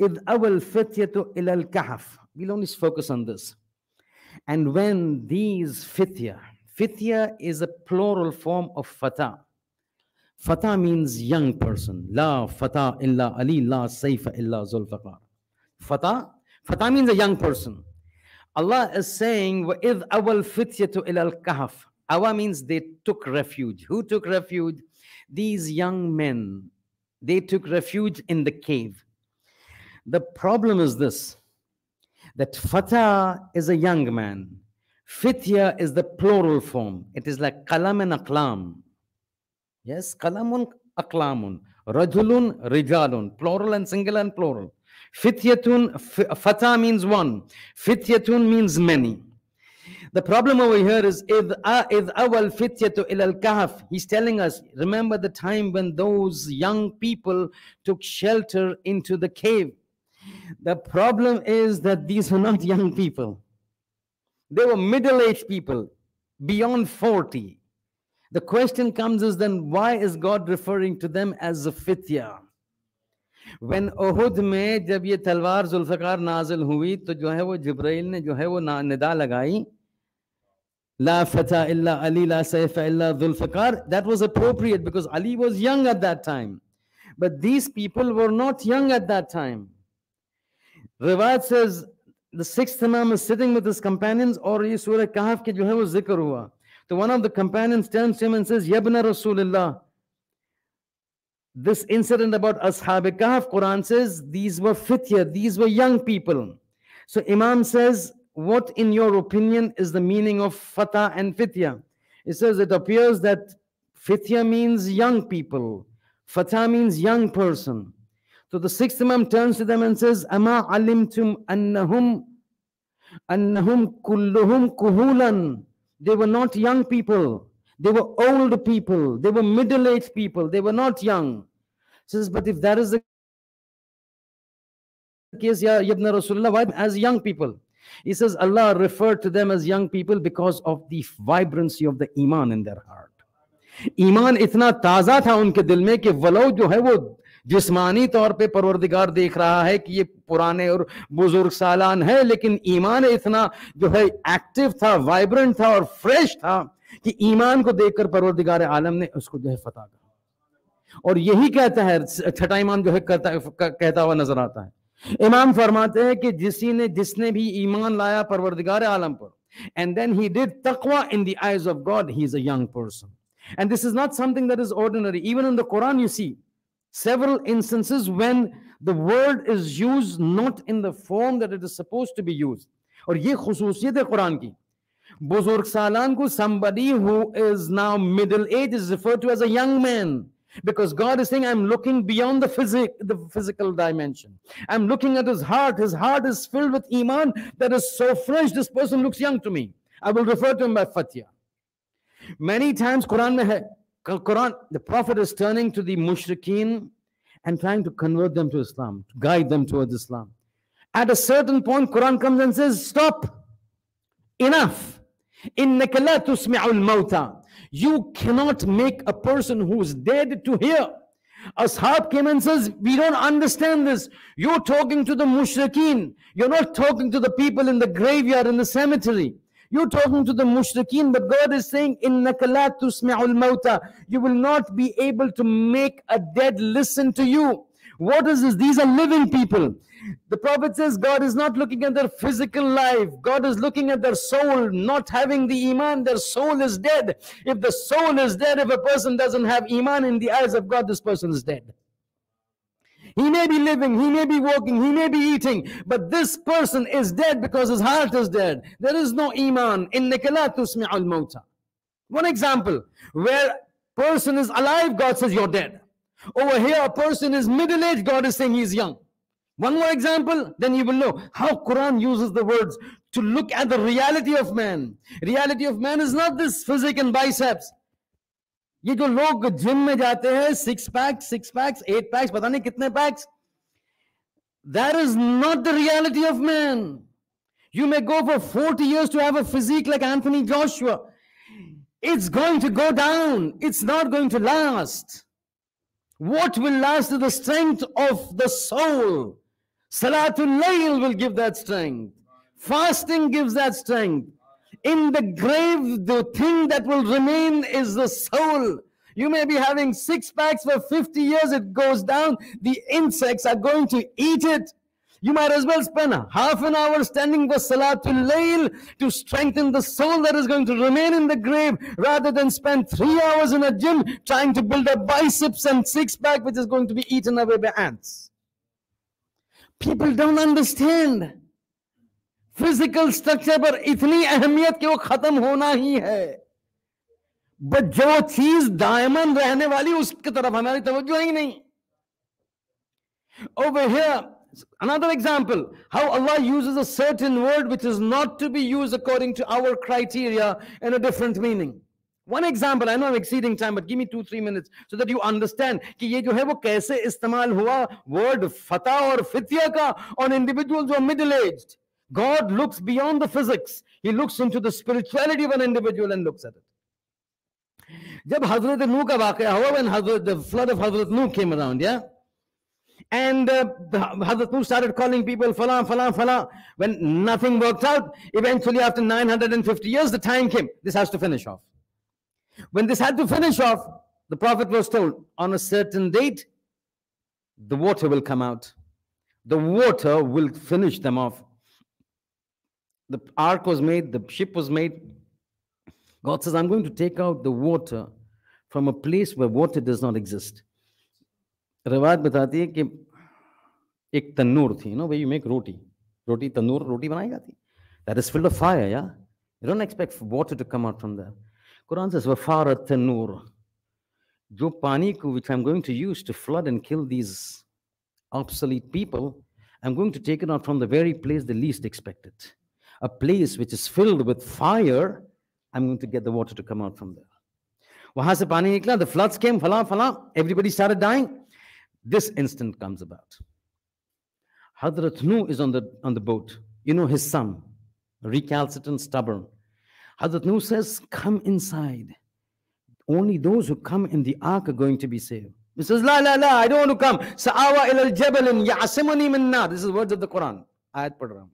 Id awal fityatu ila al-kahf. We'll only focus on this. And when these fitya is a plural form of fata. Fata means young person. La fata illa Ali, la sayfa illa Zulfaqar. Fata means a young person. Allah is saying, وَإِذْ أَوَى الْفِتْيَةُ إِلَى الْكَهْفِ. Awa means they took refuge. Who took refuge? These young men. They took refuge in the cave. The problem is this, that fata is a young man. Fitya is the plural form. It is like qalam and aqlam. Yes, qalamun, aqlamun. Rajulun, rijalun. Plural and singular and plural. Fityatun, fata means one. Fityatun means many. The problem over here is إِذْ أَوَى الْفِتْيَةُ إِلَى الْكَهْفِ. He's telling us, remember the time when those young people took shelter into the cave. The problem is that these were not young people. They were middle-aged people, beyond 40. The question comes is then, why is God referring to them as a fitya? When Uhud में जब ये तलवार जुल्फकार नाजिल हुई तो जो है वो जिब्राइल ने जो है वो निदा लगाई La fata illa Ali, la sayfa illa Zulfaqar. That was appropriate because Ali was young at that time. But these people were not young at that time. Riwayat says the sixth Imam is sitting with his companions, or ye Surah Kahf ke jo hai wo zikr hua. So one of the companions turns to him and says, Yabna Rasulullah. This incident about Ashab Kahf, Quran says these were fitya, these were young people. So Imam says, what in your opinion is the meaning of fata and fitya? It says it appears that fitya means young people, fata means young person. So the sixth Imam turns to them and says, Ama alimtum annahum kulluhum kuhulan. They were not young people. They were old people. They were middle-aged people. They were not young. He says, but if that is the case, Ya Ibn Rasulullah, why as young people? He says, Allah referred to them as young people because of the vibrancy of the iman in their heart. Iman इतना ताज़ा था उनके दिल में कि वलो जो है वो जिस्मानी तौर पे परवरदिगार देख रहा है कि ये पुराने और बुजुर्ग सालान है, लेकिन ईमान इतना जो है एक्टिव था, वाइब्रेंट था और फ्रेश था कि ईमान को देखकर परवरदिगार आलम ने उसको जो है फतह कहा। और यही कहता है छठा इमाम जो है कहता हुआ नजर आता है। इमाम फरमाते हैं कि जिसने भी ईमान लाया परवरदिगार आलम पर, and then he did taqwa in the eyes of God, he is a young person. And this is not something that is ordinary. Even in the Quran you see several instances when the word is used not in the form that it is supposed to be used. और ये खुसूसियत है कुरान की। Buzurg Salanku, somebody who is now middle age, is referred to as a young man. Because God is saying, I'm looking beyond the physical dimension. I'm looking at his heart. His heart is filled with iman that is so fresh, this person looks young to me. I will refer to him by Fatya. Many times Quran mein hai, Quran, the Prophet is turning to the mushrikeen and trying to convert them to Islam, to guide them towards Islam. At a certain point, Quran comes and says, stop, enough. إِنَّكَ لَا تُسْمِعُ الْمَوْتَى. You cannot make a person who is dead to hear. Ashab came and says, we don't understand this. You're talking to the mushrikeen. You're not talking to the people in the graveyard, in the cemetery. You're talking to the mushrikeen, but God is saying, إِنَّكَ لَا تُسْمِعُ الْمَوْتَى. You will not be able to make a dead listen to you. What is this? These are living people. The Prophet says God is not looking at their physical life. God is looking at their soul, not having the iman. Their soul is dead. If the soul is dead, if a person doesn't have iman in the eyes of God, this person is dead. He may be living, he may be walking, he may be eating, but this person is dead because his heart is dead. There is no iman. إِنَّكَ لَا تُسْمِعُ الْمَوْتَى. One example, where person is alive, God says you're dead. Over here, a person is middle-aged, God is saying he's young. One more example, then you will know how Quran uses the words to look at the reality of man. Reality of man is not this physique and biceps. ये जो लोग gym में जाते हैं, 6 packs, 8 packs, पता नहीं कितने packs. That is not the reality of man. You may go for 40 years to have a physique like Anthony Joshua. It's going to go down. It's not going to last. What will last is the strength of the soul. Salatul Layl will give that strength. Fasting gives that strength. In the grave, the thing that will remain is the soul. You may be having 6 packs for 50 years, it goes down. The insects are going to eat it. You might as well spend half an hour standing for Salatul Layl to strengthen the soul that is going to remain in the grave, rather than spend 3 hours in a gym trying to build up biceps and 6-pack which is going to be eaten away by ants. People don't understand. Physical structure पर इतनी अहमियत कि वो खत्म होना ही है. But जो चीज दायमन रहने वाली उसकी तरफ हमारी तवज्जो ही नहीं. Over here, another example, how Allah uses a certain word which is not to be used according to our criteria in a different meaning. One example, I know I'm exceeding time, but give me 2-3 minutes so that you understand कि ये जो है वो कैसे इस्तेमाल हुआ word फता और फित्या का on individuals who are middle-aged. God looks beyond the physics. He looks into the spirituality of an individual and looks at it. जब हजरत नूह का वाकया हुआ, when the flood of Hazrat Nuh came around, yeah? And Hazrat Nuh started calling people, Fala, Fala, Fala. When nothing worked out, eventually after 950 years, the time came. This has to finish off. When this had to finish off, the Prophet was told, on a certain date, the water will come out. The water will finish them off. The ark was made, the ship was made. God says, I'm going to take out the water from a place where water does not exist. रिवायत बताती है कि एक तन्नूर थी, where you make roti. Roti, तन्नूर, roti बनाई जाती. That is filled of fire, yeah? You don't expect water to come out from there. Quran says, وَفَارَ التَّنُّورِ. जो पानी को, which I'm going to use to flood and kill these obsolete people, I'm going to take it out from the very place they least expected. A place which is filled with fire, I'm going to get the water to come out from there. वहां से पानी निकला, the floods came, fala, everybody started dying. This instant comes about. Hazrat Nuh is on the boat. You know his son, recalcitrant, stubborn. Hazrat Nuh says, come inside. Only those who come in the ark are going to be saved. He says, la, I don't want to come. Sa'awa ila al-jabalin ya'asimuni min nar. This is words of the Quran. Ayat padh raha hu.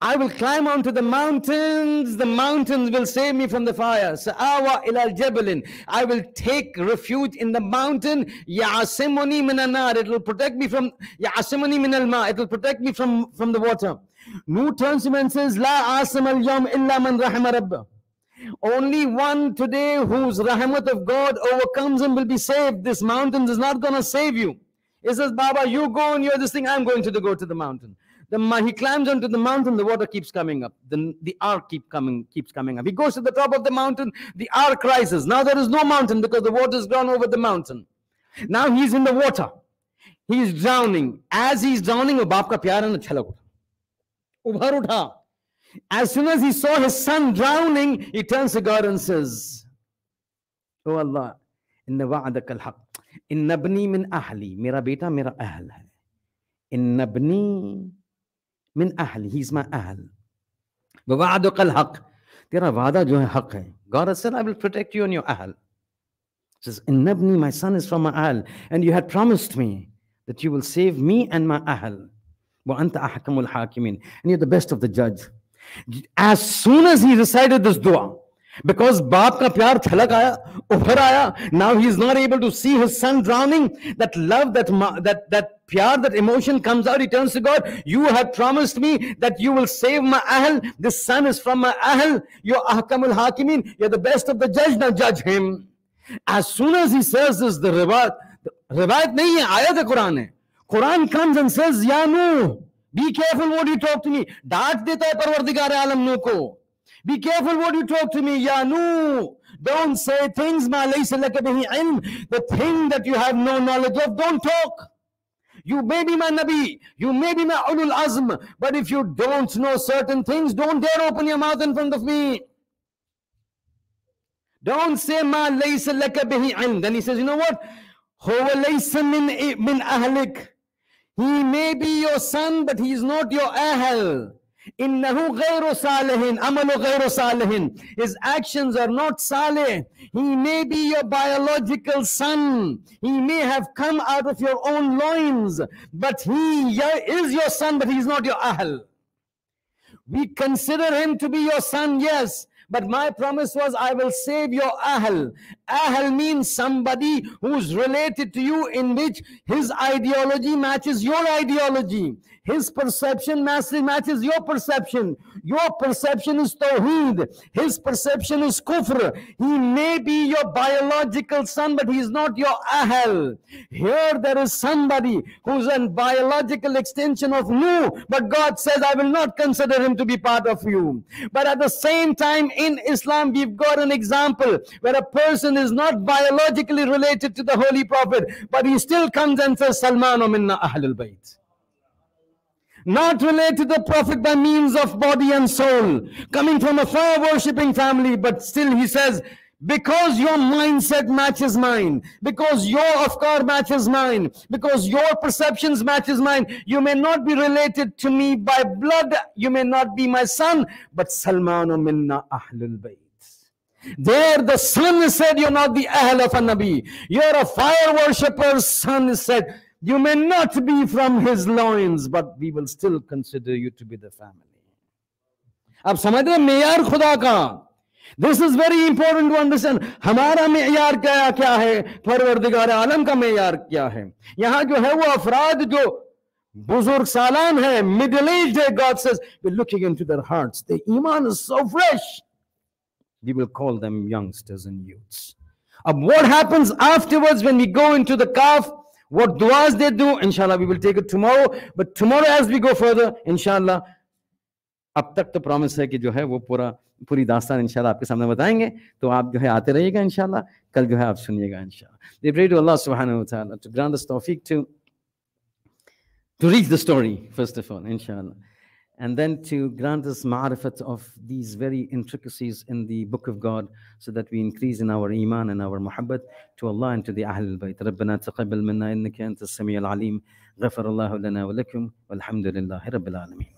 I will climb onto the mountains will save me from the fire. Sa'awa ila al-jabalin. I will take refuge in the mountain. Ya'asimuni min nar. It will protect me from ya'asimuni min al-ma. It will protect me from the water. Nuh turns to him and says, La asim al-yawm illa man rahima rabbah. Only one today whose rahmat of God overcomes him will be saved. This mountain is not going to save you. He says, Baba, you go and you're this thing, I'm going to go to the mountain. He climbs onto the mountain, the water keeps coming up. The ark keeps coming up. He goes to the top of the mountain, the ark rises. Now there is no mountain because the water has gone over the mountain. Now he's in the water. He's drowning. As he's drowning, wo baap ka pyar hai na chalak utha. Ubhar utha. As soon as he saw his son drowning, he turns to God and says, Oh Allah, inna wa'adaka al-haq. Inna ibni min ahli. Mera beta mera ahl hai. Inna ibni min ahli. He's my ahl. Wa wa'adaka al-haq. Tera wa'da jo hai haq hai. God has said, I will protect you and your ahl. He says, Inna ibni, my son is from my ahl. And you had promised me that you will save me and my ahl. Wa anta ahkamul hakimin. And you're the best of the judge. As soon as he recited this dua, because baap ka pyar chalak aaya, ubhar aaya, now he is not able to see his son drowning. That love, that pyar, that emotion comes out. He turns to God. You have promised me that you will save my ahl. This son is from my ahl. You're ahkamul hakimin. You're the best of the judge. Now judge him. As soon as he says this, the riwayat nahi hai, ayat Quran hai. Quran comes and says, Ya Nuh, be careful what you talk to me. Daat deta hai Parwardigar Alam Nuh ko. Be careful what you talk to me, Ya Nuh. Don't say things ma laysa laka bihi ilm. The thing that you have no knowledge of, don't talk. You may be my Nabi, you may be my Ulul Azm, but if you don't know certain things, don't dare open your mouth in front of me. Don't say ma laysa laka bihi ilm. Then he says, you know what? Huwa laysa min ahlik. He may be your son, but he is not your ahl. Innahu ghayru salihin, amalu ghayru salihin. His actions are not salih. He may be your biological son. He may have come out of your own loins, but he is your son, but he is not your ahl. We consider him to be your son, yes. But my promise was, I will save your ahl. Ahl means somebody who's related to you in which his ideology matches your ideology. His perception matches your perception. Your perception is Tawheed. His perception is Kufr. He may be your biological son, but he is not your ahl. Here there is somebody who's a biological extension of Nuh, but God says, I will not consider him to be part of you. But at the same time, in Islam, we've got an example where a person is not biologically related to the Holy Prophet, but he still comes and says, Salmanu minna ahlul bayt. Not related to the Prophet by means of body and soul, coming from a fire worshipping family, but still he says, because your mindset matches mine, because your afkar matches mine, because your perceptions matches mine, you may not be related to me by blood, you may not be my son, but Salmanu minna ahlul bayt. There the son said, you're not the ahl of a Nabi. You're a fire worshipper's son said, you may not be from his loins, but we will still consider you to be the family. Ab samajh rahe meyar khuda ka. This is very important to understand. हमारा मेयार क्या है, परवरदिगार आलम का मेयार क्या है. यहाँ जो है वो अफराद जो बुजुर्ग सालान है, middle aged है, God says, we're looking into their hearts. The iman is so fresh. We will call them youngsters and youths. What happens afterwards when we go into the Kaf? What duas they do, inshallah, we will take it tomorrow. But tomorrow as we go further, inshallah, अब तक तो promise है कि जो है वो पूरी दास्तान इंशाल्लाह आपके सामने बताएंगे. तो आप जो है आते रहिएगा इंशाल्लाह. कल जो है आप सुनिएगा इंशाल्लाह. We pray to Allah subhanahu wa ta'ala to grant us tawfiq to read the story first of all, inshallah. And then to grant us ma'rifat of these very intricacies in the book of God, so that we increase in our iman and our muhabbat to Allah and to the Ahlul Bayt. ربنا تقبل منا إنك أنت السميع العليم. غفر الله لنا ولكم والحمد لله رب العالمين.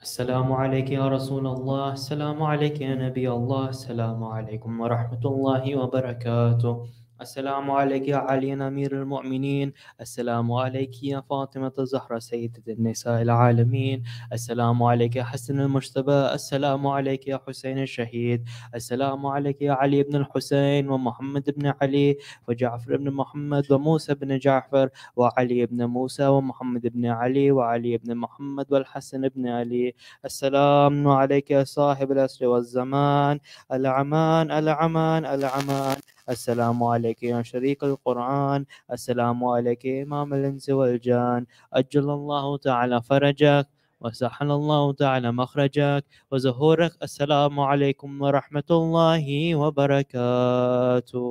Assalamu alaikum ya Rasulullah, Assalamu alaikum ya Nabi Allah, Assalamu alaikum wa rahmatullahi wa barakatuh. السلام عليك يا علي أمير المؤمنين. السلام عليك يا فاطمة الزهرة سيدة النساء العالمين. السلام عليك يا حسن المجتبى. السلام عليك يا حسين الشهيد. السلام عليك يا علي بن الحسين ومحمد بن علي وجعفر بن محمد وموسى بن جعفر وعلي بن موسى ومحمد بن علي وعلي بن محمد والحسن بن علي. السلام عليك يا صاحب العصر والزمان. الأمان الأمان الأمان. السلام عليك يا شريك القرآن. السلام عليك يا إمام الإنس والجان. أجل الله تعالى فرجك وسهل الله تعالى مخرجك وزهورك. السلام عليكم ورحمة الله وبركاته.